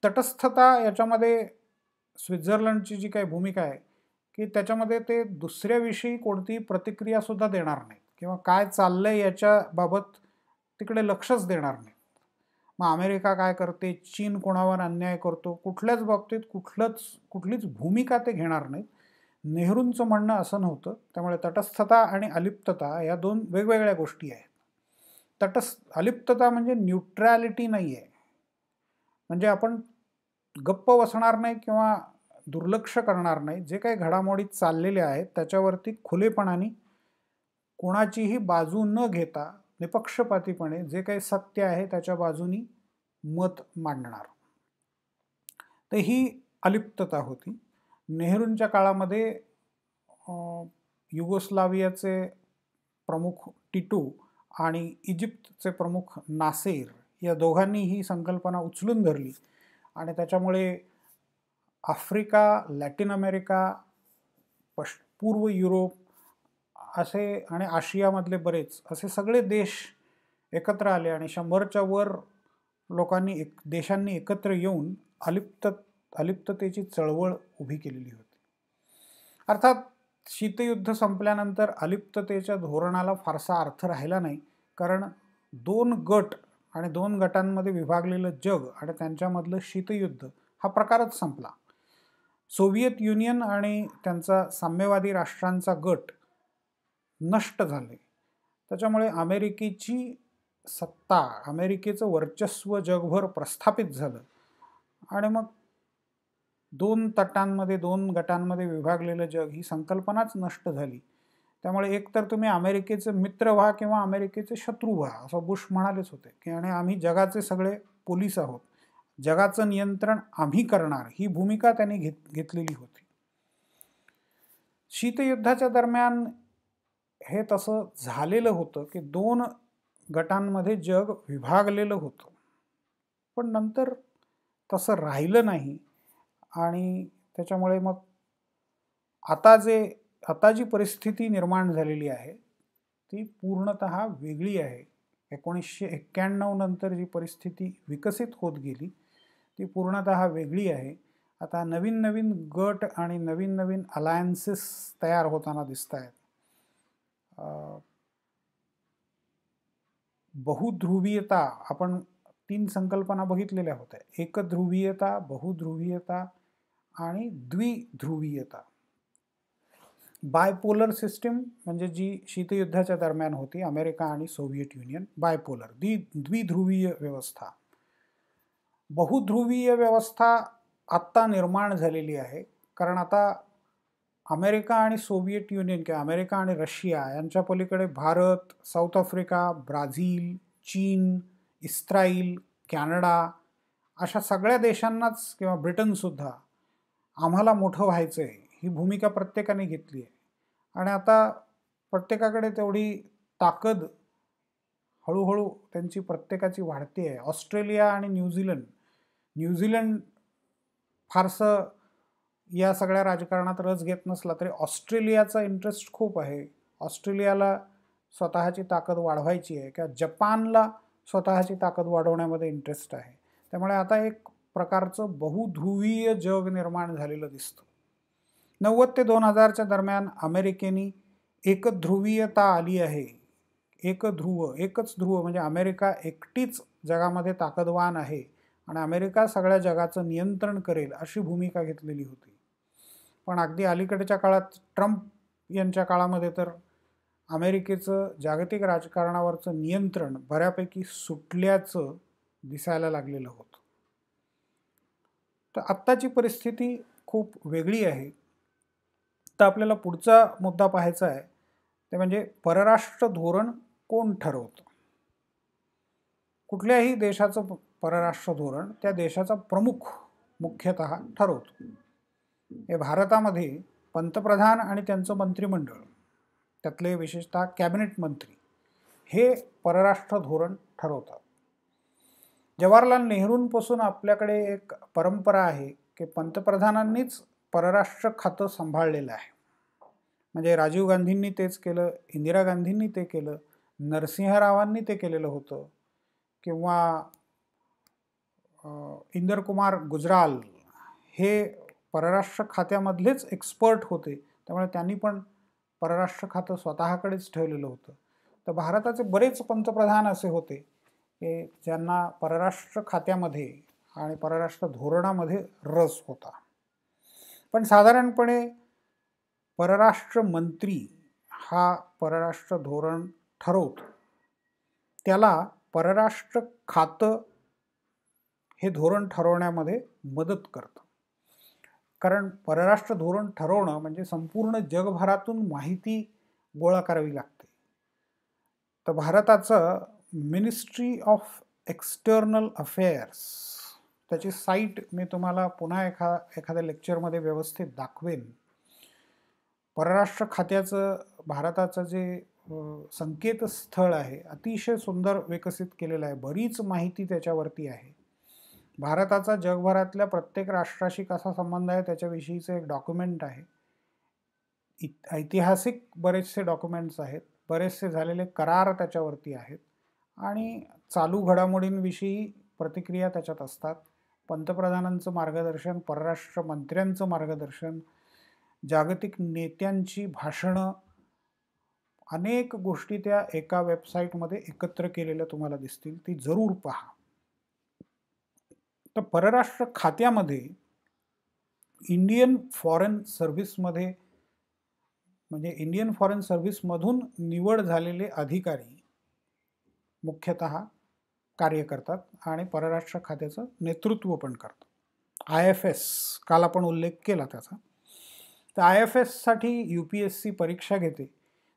तटस्थता याच्यामध्ये स्वित्झर्लंडची जी काही भूमिका आहे की त्याच्यामध्ये ते दुसऱ्याविषयी कोणतीही प्रतिक्रिया सुद्धा देणार नाहीत किंवा काय चाललंय याच्याबाबत तिकडे लक्षच देणार नाही. मग अमेरिका काय करते, चीन कोणावर अन्याय करतो, कुठल्याच बाबतीत कुठलीच भूमिका ते घेणार नाहीत. नेहरूंचं म्हणणं असं नव्हतं. त्यामुळे तटस्थता आणि अलिप्तता या 2 वेगवेगळ्या गोष्टी आहेत. अलिप्तता म्हणजे न्यूट्रॅलिटी नाही आहे, म्हणजे आपण गप्प बसणार नाही किंवा दुर्लक्ष करणार नाही. जे काही घडामोडी चाललेले आहेत त्याच्यावरती खुलेपणाने कोणाचीही बाजू न घेता निपक्षपातीपणे जे काही सत्य आहे त्याच्या बाजूनी मत मांडणार. तर ही अलिप्तता होती. नेहरूंच्या काळामध्ये युगोस्लावियाचे प्रमुख टिटो आणि इजिप्तचे प्रमुख नासेर या दोघांनी ही संकल्पना उचलून धरली आणि त्याच्यामुळे आफ्रिका, लॅटिन अमेरिका, पूर्व युरोप असे आणि आशियामधले बरेच असे सगळे देश एकत्र आले आणि 100च्या वर देशांनी एकत्र येऊन अलिप्ततेची चळवळ उभी केलेली होती. अर्थात शीतयुद्ध संपल्यानंतर अलिप्ततेच्या धोरणाला फारसा अर्थ राहिला नाही, कारण 2 गट आणि 2 गटांमध्ये विभागलेलं जग आणि त्यांच्यामधलं शीतयुद्ध हा प्रकारच संपला. सोव्हिएत युनियन आणि त्यांचा साम्यवादी राष्ट्रांचा गट नष्ट झाले. त्याच्यामुळे अमेरिकेची सत्ता, अमेरिकेचं वर्चस्व जगभर प्रस्थापित झालं आणि मग 2 तटांमध्ये 2 गटांमध्ये विभागलेलं जग ही संकल्पनाच नष्ट झाली. त्यामुळे एकतर तुम्ही अमेरिकेचे मित्र व्हा किंवा अमेरिकेचे शत्रू व्हा, असं बुश म्हणालेच होते की आणि आम्ही जगाचे सगळे पोलीस आहोत, जगाचं नियंत्रण आम्ही करणार, ही भूमिका त्यांनी घेतलेली होती. शीतयुद्धाच्या दरम्यान हे तसं झालेलं होतं की 2 गटांमध्ये जग विभागलेलं होतं, पण नंतर तसं राहिलं नाही आणि त्याच्यामुळे मग आता जी परिस्थिती निर्माण झालेली आहे ती पूर्णतः वेगळी आहे. 1991 नंतर जी परिस्थिती विकसित होत गेली ती पूर्णतः वेगळी आहे. आता नवीन नवीन गट आणि नवीन नवीन अलायन्सेस तयार होताना दिसत आहेत. बहुध्रुवीयता, आपण 3 संकल्पना बघितलेल्या होत्या: एकध्रुवीयता, बहुध्रुवीयता आणि द्विध्रुवीयता. बायपोलर सिस्टीम म्हणजे जी शीतयुद्धाच्या दरम्यान होती, अमेरिका आणि सोव्हिएट युनियन, बायपोलर. द्विध्रुवीय व्यवस्था. बहुध्रुवीय व्यवस्था आत्ता निर्माण झालेली आहे, कारण आता अमेरिका आणि सोव्हिएट युनियन किंवा अमेरिका आणि रशिया यांच्या पलीकडे भारत, साऊथ आफ्रिका, ब्राझील, चीन, इस्राईल, कॅनडा अशा सगळ्या देशांनाच किंवा ब्रिटनसुद्धा आम्हाला मोठं व्हायचं आहे ही भूमिका प्रत्येकाने घेतली आहे. आणि आता प्रत्येकाकडे तेवढी ताकद हळूहळू त्यांची प्रत्येकाची वाढते आहे. ऑस्ट्रेलिया आणि न्यूझीलंड फारसं या सगळ्या राजकारणात रस घेत नसला तरी ऑस्ट्रेलियाचा इंटरेस्ट खूप आहे. ऑस्ट्रेलियाला स्वतःची ताकद वाढवायची आहे किंवा जपानला स्वतःची ताकद वाढवण्यामध्ये इंटरेस्ट आहे. त्यामुळे आता एक प्रकारचं बहुध्रुवीय जग निर्माण झालेलं दिसतं. 90 ते 2000च्या दरम्यान अमेरिकेने एकध्रुवीयता आली आहे. एकच ध्रुव म्हणजे अमेरिका एकटीच जगामध्ये ताकदवान आहे आणि अमेरिका सगळ्या जगाचं नियंत्रण करेल अशी भूमिका घेतलेली होती. पण अगदी अलीकडच्या काळात ट्रम्प यांच्या काळामध्ये तर अमेरिकेचं जागतिक राजकारणावरचं नियंत्रण बऱ्यापैकी सुटल्याचं दिसायला लागलेलं होतं. तर आत्ताची परिस्थिती खूप वेगळी आहे. तर आपल्याला पुढचा मुद्दा पाहायचा आहे ते म्हणजे परराष्ट्र धोरण कोण ठरवतं. कुठल्याही देशाचं परराष्ट्र धोरण त्या देशाचा प्रमुख मुख्यतः ठरवतो. हे भारतामध्ये पंतप्रधान आणि त्यांचं मंत्रिमंडळ, त्यातले विशेषतः कॅबिनेट मंत्री हे परराष्ट्र धोरण ठरवतात. जवाहरलाल नेहरूंपासून आपल्याकडे एक परंपरा आहे की पंतप्रधानांनीच परराष्ट्र खातं सांभाळलेलं आहे. म्हणजे राजीव गांधींनी तेच केलं, इंदिरा गांधींनी ते केलं, नरसिंहरावांनी ते केलेलं होतं, किंवा इंदर कुमार गुजराल हे परराष्ट्र खात्यामधलेच एक्सपर्ट होते. त्यामुळे त्यांनी पण परराष्ट्र खातं स्वतःकडेच ठेवलेलं होतं. तर भारताचे बरेच पंतप्रधान असे होते की ज्यांना परराष्ट्र खात्यामध्ये आणि परराष्ट्र धोरणामध्ये रस होता. पण साधारणपणे परराष्ट्र मंत्री हा परराष्ट्र धोरण ठरवतो. त्याला परराष्ट्र खातं हे धोरण ठरवण्यामध्ये मदत करतं. कारण परराष्ट्र धोरण ठरवणं म्हणजे संपूर्ण जगभरातून माहिती गोळा करावी लागते. तर भारताचं मिनिस्ट्री ऑफ एक्सटर्नल अफेअर्स त्याची साईट मी तुम्हाला पुन्हा एखाद्या लेक्चरमध्ये व्यवस्थित दाखवेन. परराष्ट्र खात्याचं भारताचं जे संकेतस्थळ आहे अतिशय सुंदर विकसित केलेलं आहे. बरीच माहिती त्याच्यावरती आहे. भारताचा जगभरातल्या प्रत्येक राष्ट्राशी कसा संबंध आहे त्याच्याविषयीचं एक डॉक्युमेंट आहे. ऐतिहासिक बरेचसे डॉक्युमेंट्स आहेत, बरेचसे झालेले करार त्याच्यावरती आहेत आणि चालू घडामोडींविषयी प्रतिक्रिया त्याच्यात असतात. पंतप्रधानांचं मार्गदर्शन, परराष्ट्र मंत्र्यांचं मार्गदर्शन, जागतिक नेत्यांची भाषणं, अनेक गोष्टी त्या एका वेबसाईटमध्ये एकत्र केलेल्या तुम्हाला दिसतील. ती जरूर पहा. तर परराष्ट्र खात्यामध्ये इंडियन फॉरेन सर्व्हिसमध्ये म्हणजे इंडियन फॉरेन सर्व्हिसमधून निवड झालेले अधिकारी मुख्यतः कार्य करतात आणि परराष्ट्र खात्याचं नेतृत्व पण करतात. IFS काल आपण उल्लेख केला त्याचा. तर IFSसाठी UPSC परीक्षा घेते.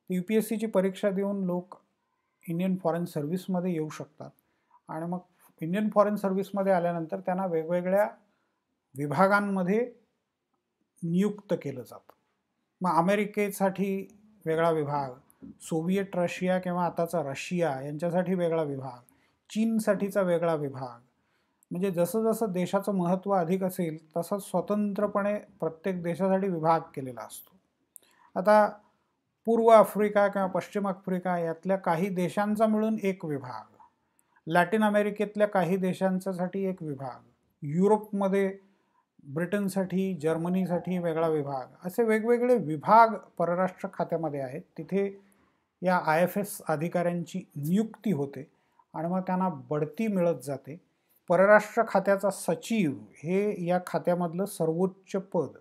UPSCची परीक्षा देऊन लोक इंडियन फॉरेन सर्व्हिसमध्ये येऊ शकतात आणि मग इंडियन फॉरेन सर्व्हिसमध्ये आल्यानंतर त्यांना वेगवेगळ्या विभागांमध्ये नियुक्त केलं जातं. मग अमेरिकेसाठी वेगळा विभाग, सोव्हिएट रशिया किंवा आताचा रशिया यांच्यासाठी वेगळा विभाग, चीनसाठीचा वेगळा विभाग. म्हणजे जसं जसं देशाचं महत्त्व अधिक असेल तसं स्वतंत्रपणे प्रत्येक देशासाठी विभाग केलेला असतो. आता पूर्व आफ्रिका किंवा पश्चिम आफ्रिका यातल्या काही देशांचा मिळून एक विभाग, लॅटिन अमेरिकेतल्या काही देशांसाठी एक विभाग, युरोपमध्ये ब्रिटनसाठी, जर्मनीसाठी वेगळा विभाग, असे वेगवेगळे विभाग परराष्ट्र खात्यामध्ये आहेत. तिथे या IFS अधिकाऱ्यांची नियुक्ती होते आणि मग त्यांना बढती मिळत जाते. परराष्ट्र खात्याचा सचिव हे या खात्यामधलं सर्वोच्च पद.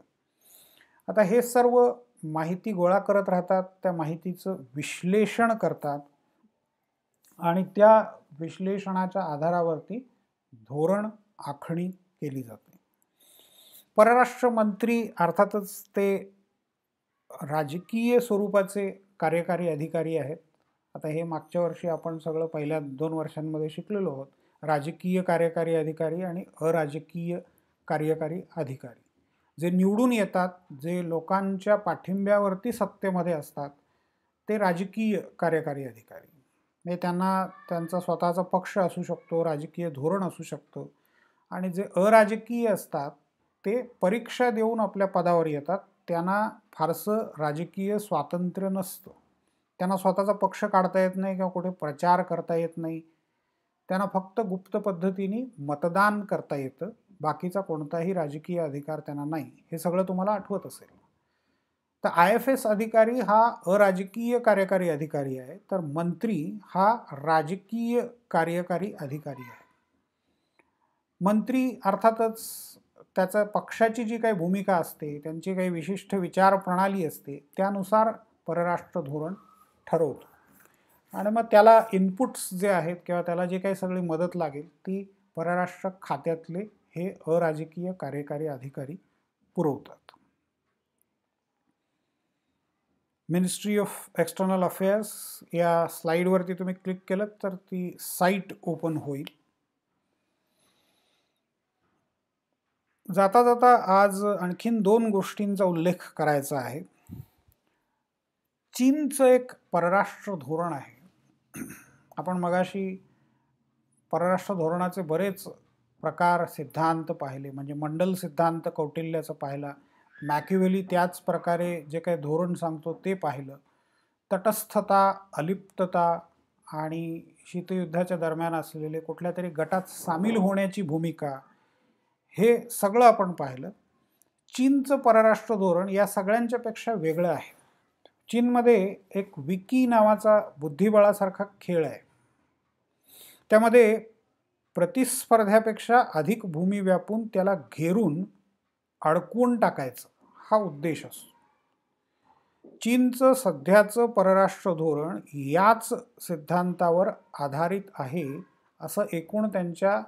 आता हे सर्व माहिती गोळा करत राहतात, त्या माहितीचं विश्लेषण करतात आणि त्या विश्लेषणाच्या आधारावरती धोरण आखणी केली जाते. परराष्ट्र मंत्री अर्थातच ते राजकीय स्वरूपाचे कार्यकारी अधिकारी आहेत. आता हे मागच्या वर्षी आपण सगळं पहिल्या 2 वर्षांमध्ये शिकलेलो आहोत. राजकीय कार्यकारी अधिकारी आणि अराजकीय कार्यकारी अधिकारी. जे निवडून येतात, जे लोकांच्या पाठिंब्यावरती सत्तेमध्ये असतात, ते राजकीय कार्यकारी अधिकारी. म्हणजे त्यांना त्यांचा स्वतःचा पक्ष असू शकतो, राजकीय धोरण असू शकतं. आणि जे अराजकीय असतात ते परीक्षा देऊन आपल्या पदावर येतात. त्यांना फारसं राजकीय स्वातंत्र्य नसतं. त्यांना स्वतःचा पक्ष काढता येत नाही किंवा कुठे प्रचार करता येत नाही. त्यांना फक्त गुप्त पद्धतीने मतदान करता येतं, बाकीचा कोणताही राजकीय अधिकार त्यांना नाही. हे सगळं तुम्हाला आठवत असेल. तर IFS अधिकारी हा अराजकीय कार्यकारी अधिकारी आहे, तर मंत्री हा राजकीय कार्यकारी अधिकारी आहे. मंत्री अर्थातच त्याच्या पक्षाची जी काही भूमिका असते, त्यांची काही विशिष्ट विचार प्रणाली असते, त्यानुसार परराष्ट्र धोरण ठरवतो. आणि मग त्याला इनपुट्स जे आहेत किंवा त्याला जे काही सगळी मदत लागेल ती परराष्ट्र खात्यातले हे अराजकीय कार्यकारी अधिकारी पुरवतात. मिनिस्ट्री ऑफ एक्सटर्नल अफेअर्स या स्लाईडवरती तुम्ही क्लिक केलं तर ती साईट ओपन होईल. जाता जाता आज आणखीन 2 गोष्टींचा उल्लेख करायचा आहे. चीनचं एक परराष्ट्र धोरण आहे. आपण मगाशी परराष्ट्र धोरणाचे बरेच प्रकार सिद्धांत पाहिले, म्हणजे मंडल सिद्धांत कौटिल्याचं पाहिला, मॅकिवेली त्याच प्रकारे जे काही धोरण सांगतो ते पाहिलं, तटस्थता, अलिप्तता आणि शीतयुद्धाच्या दरम्यान असलेले कुठल्या तरी गटात सामील होण्याची भूमिका, हे सगळं आपण पाहिलं. चीनचं परराष्ट्र धोरण या सगळ्यांच्यापेक्षा वेगळं आहे. चीनमध्ये एक विकी नावाचा बुद्धिबळासारखा खेळ आहे. त्यामध्ये प्रतिस्पर्ध्यापेक्षा अधिक भूमी व्यापून त्याला घेरून अडकवून टाकायचं हा उद्देश असतो. चीनचं सध्याचं परराष्ट्र धोरण याच सिद्धांतावर आधारित आहे असं एकूण त्यांच्या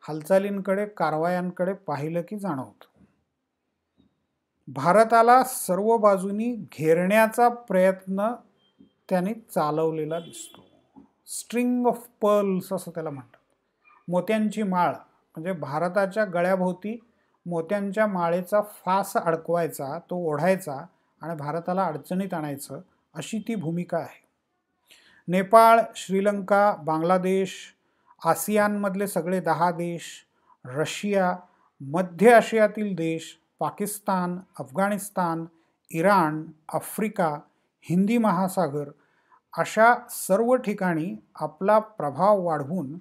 हालचालींकडे, कारवायांकडे पाहिलं की जाणवतं. भारताला सर्व बाजूनी घेरण्याचा प्रयत्न त्यांनी चालवलेला दिसतो. स्ट्रिंग ऑफ पर्ल्स असं त्याला म्हणतात. मोत्यांची माळ, म्हणजे भारताच्या गळ्याभोवती मोत्यांच्या माळेचा फास अडकवायचा, तो ओढायचा आणि भारताला अडचणीत आणायचं, अशी ती भूमिका आहे. नेपाळ, श्रीलंका, बांगलादेश, आसियानमधले सगळे 10 देश, रशिया, मध्य आशियातील देश, पाकिस्तान, अफगाणिस्तान, इराण, आफ्रिका, हिंदी महासागर अशा सर्व ठिकाणी आपला प्रभाव वाढवून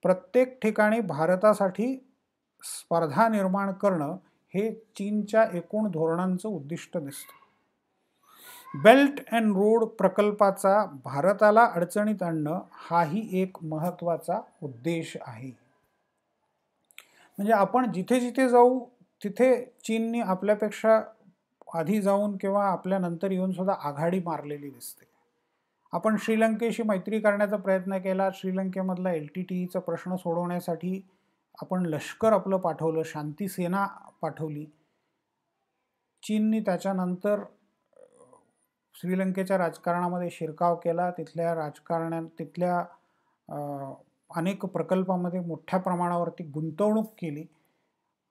प्रत्येक ठिकाणी भारतासाठी स्पर्धा निर्माण करणं हे चीनच्या एकूण धोरणांचं उद्दिष्ट दिसतं. बेल्ट अँड रोड प्रकल्पाचा भारताला अडचणीत आणणं हाही एक महत्त्वाचा उद्देश आहे. म्हणजे आपण जिथे जिथे जाऊ तिथे चीननी आपल्यापेक्षा आधी जाऊन किंवा आपल्यानंतर येऊन सुद्धा आघाडी मारलेली दिसते. आपण श्रीलंकेशी मैत्री करण्याचा प्रयत्न केला. श्रीलंकेमधला LTTEचा प्रश्न सोडवण्यासाठी आपण लष्कर आपलं पाठवलं, शांती सेना पाठवली. चीननी त्याच्यानंतर श्रीलंकेच्या राजकारणामध्ये शिरकाव केला. तिथल्या अनेक प्रकल्पामध्ये मोठ्या प्रमाणावरती गुंतवणूक केली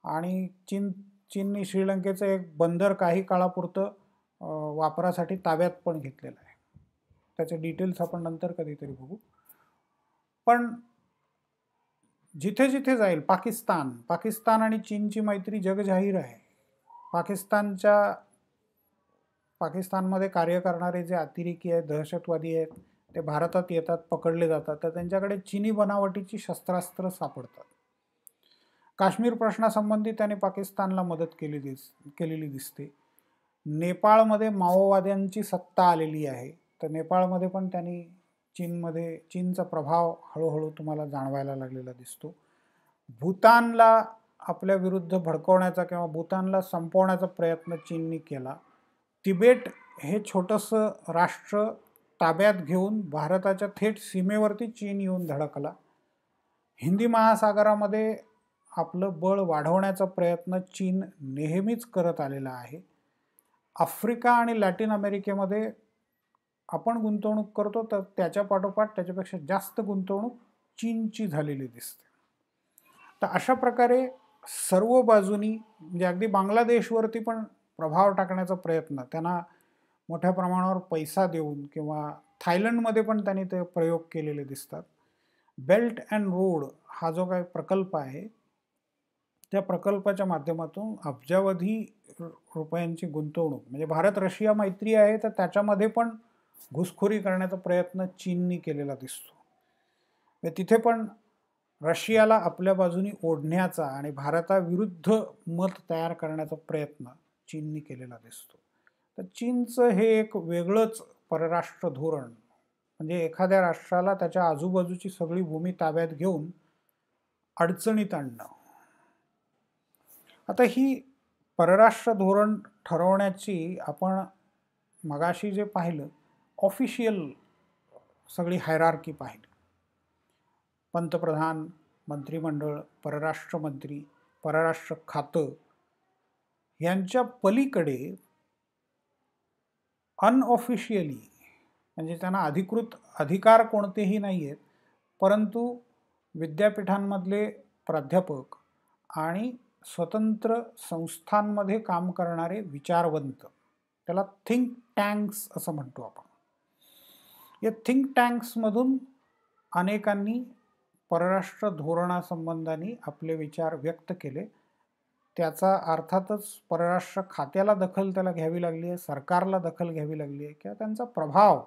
आणि चीननी श्रीलंकेचं एक बंदर काही काळापुरतं वापरासाठी ताब्यात पण घेतलेलं आहे. त्याचे डिटेल्स आपण नंतर कधीतरी बघू. पण जिथे जिथे जाईल पाकिस्तान आणि चीनची मैत्री जगजाहीर आहे. पाकिस्तानमध्ये कार्य करणारे जे अतिरेकी आहेत, दहशतवादी आहेत, ते भारतात येतात, पकडले जातात, तर त्यांच्याकडे चीनी बनावटीची शस्त्रास्त्र सापडतात. काश्मीर प्रश्नासंबंधी त्यांनी पाकिस्तानला मदत केलेली दिसते. नेपाळमध्ये माओवाद्यांची सत्ता आलेली आहे, तर नेपाळमध्ये पण त्यांनी चीनचा प्रभाव हळूहळू तुम्हाला जाणवायला लागलेला दिसतो. भूतानला आपल्या विरुद्ध भडकवण्याचा किंवा भूतानला संपवण्याचा प्रयत्न चीननी केला. तिबेट हे छोटंसं राष्ट्र ताब्यात घेऊन भारताच्या थेट सीमेवरती चीन येऊन धडकला. हिंदी महासागरामध्ये आपलं बळ वाढवण्याचा प्रयत्न चीन नेहमीच करत आलेला आहे. आफ्रिका आणि लॅटिन अमेरिकेमध्ये आपण गुंतवणूक करतो, तर त्याच्या पाठोपाठ त्याच्यापेक्षा जास्त गुंतवणूक चीनची झालेली दिसते. तर अशा प्रकारे सर्व बाजूनी, म्हणजे अगदी बांगलादेशवरती पण प्रभाव टाकण्याचा प्रयत्न त्यांना मोठ्या प्रमाणावर पैसा देऊन, किंवा थायलंडमध्ये पण त्यांनी ते प्रयोग केलेले दिसतात. बेल्ट अँड रोड हा जो काही प्रकल्प आहे, त्या प्रकल्पाच्या माध्यमातून अब्जावधी रुपयांची गुंतवणूक, म्हणजे भारत रशिया मैत्री आहे तर त्याच्यामध्ये पण घुसखोरी करण्याचा प्रयत्न चीननी केलेला दिसतो. तिथे पण रशियाला आपल्या बाजूनी ओढण्याचा आणि भारताविरुद्ध मत तयार करण्याचा प्रयत्न चीननी केलेला दिसतो. तर चीनचं हे एक वेगळंच परराष्ट्र धोरण, म्हणजे एखाद्या राष्ट्राला त्याच्या आजूबाजूची सगळी भूमी ताब्यात घेऊन अडचणीत आणणं. आता ही परराष्ट्र धोरण ठरवण्याची आपण मगाशी जे पाहिलं ऑफिशियल सगळी हायरार्की पाहिली. पंतप्रधान, मंत्रिमंडळ, परराष्ट्र मंत्री, परराष्ट्र खातं यांच्या पलीकडे अनऑफिशियली, म्हणजे त्यांना अधिकृत अधिकार कोणतेही नाही आहेत, परंतु विद्यापीठांमधले प्राध्यापक आणि स्वतंत्र संस्थांमध्ये काम करणारे विचारवंत, त्याला थिंक टँक्स असं म्हणतो आपण. या थिंक टँक्समधून अनेकांनी परराष्ट्र धोरणासंबंधाने आपले विचार व्यक्त केले. त्याचा अर्थातच परराष्ट्र खात्याला दखल त्याला घ्यावी लागली आहे, सरकारला दखल घ्यावी लागली आहे, किंवा त्यांचा प्रभाव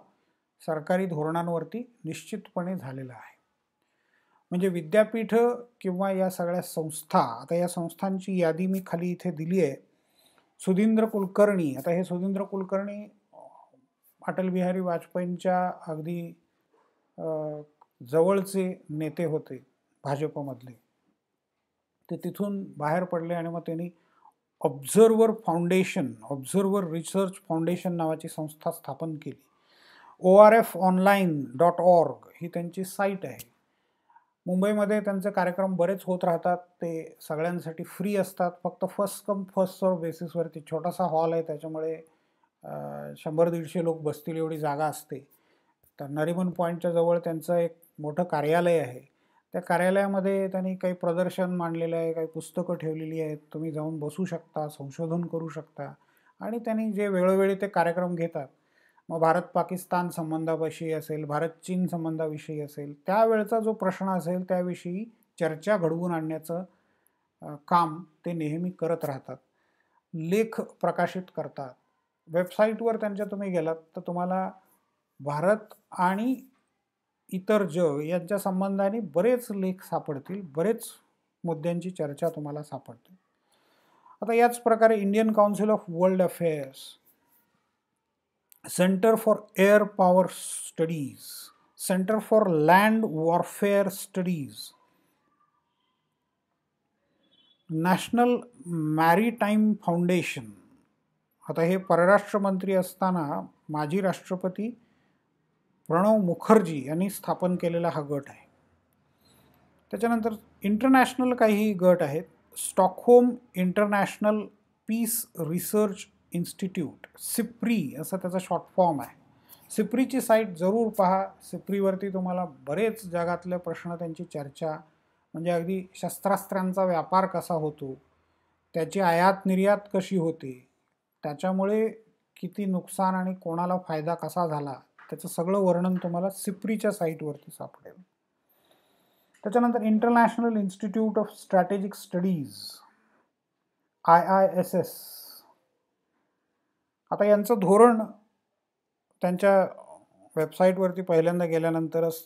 सरकारी धोरणांवरती निश्चितपणे झालेला आहे. म्हणजे विद्यापीठ किंवा या सगळ्या संस्था, आता या संस्थांची यादी मी खाली इथे दिली आहे. सुधींद्र कुलकर्णी, आता हे सुधींद्र कुलकर्णी अटल बिहारी वाजपेयींच्या अगदी जवळचे नेते होते भाजपमधले. ते तिथून बाहेर पडले आणि मग त्यांनी ऑब्झर्वर रिसर्च फाउंडेशन नावाची संस्था स्थापन केली. orfonline.org ही त्यांची साईट आहे. मुंबईमध्ये त्यांचे कार्यक्रम बरेच होत राहतात. ते सगळ्यांसाठी फ्री असतात, फक्त फर्स्ट कम फर्स्ट सर्व बेसिसवरती. छोटासा हॉल आहे, त्याच्यामुळे 100-150 लोक बसतील एवढी जागा असते. तर नरिमन पॉईंटच्या जवळ त्यांचं एक मोठं कार्यालय आहे. त्या कार्यालयामध्ये त्यांनी काही प्रदर्शन मांडलेलं आहे, काही पुस्तकं ठेवलेली आहेत. तुम्ही जाऊन बसू शकता, संशोधन करू शकता. आणि त्यांनी जे वेळोवेळी ते कार्यक्रम घेतात, मग भारत-पाकिस्तान संबंधाविषयी असेल, भारत-चीन संबंधाविषयी असेल, त्यावेळचा जो प्रश्न असेल त्याविषयी चर्चा घडवून आणण्याचं काम ते नेहमी करत राहतात. लेख प्रकाशित करतात. वेबसाईटवर त्यांच्या तुम्ही गेलात तर तुम्हाला भारत आणि इतर जग यांच्या संबंधाने बरेच लेख सापडतील, बरेच मुद्द्यांची चर्चा तुम्हाला सापडते. आता याच प्रकारे Indian council of world affairs, centre for air power studies, centre for land warfare studies, national maritime foundation. आता हे परराष्ट्र मंत्री असताना माजी राष्ट्रपती प्रणव मुखर्जी यांनी स्थापन केलेला हा गट आहे. त्याच्यानंतर इंटरनॅशनल काही गट आहेत. Stockholm international peace research institute, SIPRI असं त्याचा शॉर्ट फॉर्म आहे. सिप्रीची साईट जरूर पहा. सिप्रीवरती तुम्हाला बरेच जगातले प्रश्न, त्यांची चर्चा, म्हणजे अगदी शस्त्रास्त्रांचा व्यापार कसा होतो, त्याची आयात निर्यात कशी होते, त्याच्यामुळे किती नुकसान आणि कोणाला फायदा कसा झाला, त्याचं सगळं वर्णन तुम्हाला सिप्रीच्या साईटवरती सापडेल. त्याच्यानंतर international institute of strategic studies, IISS. आता यांचं धोरण त्यांच्या वेबसाईटवरती पहिल्यांदा गेल्यानंतरच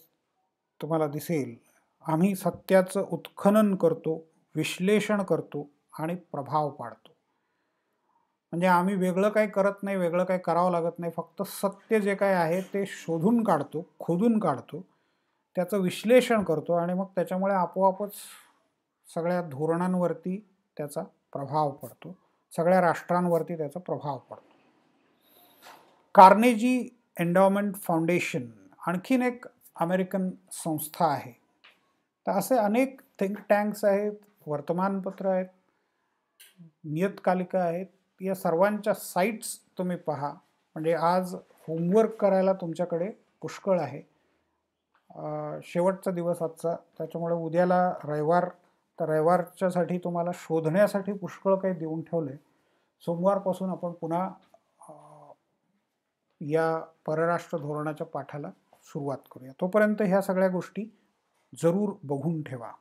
तुम्हाला दिसेल. आम्ही सत्याचं उत्खनन करतो, विश्लेषण करतो आणि प्रभाव पाडतो. म्हणजे आम्ही वेगळं काही करत नाही, वेगळं काही करावं लागत नाही. फक्त सत्य जे काय आहे ते शोधून काढतो, खोदून काढतो, त्याचं विश्लेषण करतो आणि मग त्याच्यामुळे आपोआपच सगळ्या धोरणांवरती त्याचा प्रभाव पडतो, सगळ्या राष्ट्रांवरती त्याचा प्रभाव पडतो. कार्नेजी एंडॉवमेंट फाउंडेशन आणखीन एक अमेरिकन संस्था आहे. तर असे अनेक थिंक टँक्स आहेत, वर्तमानपत्र आहेत, नियतकालिका आहेत. या सर्वांच्या साईट्स तुम्ही पहा. म्हणजे आज होमवर्क करायला तुमच्याकडे पुष्कळ आहे. शेवटचा दिवस आजचा, त्याच्यामुळे उद्याला रविवार, तर रविवारच्यासाठी तुम्हाला शोधण्यासाठी पुष्कळ काही देऊन ठेवले. सोमवारपासून आपण पुन्हा या परराष्ट्र धोरणाच्या पाठाला सुरुवात करूया. तोपर्यंत ह्या सगळ्या गोष्टी जरूर बघून ठेवा.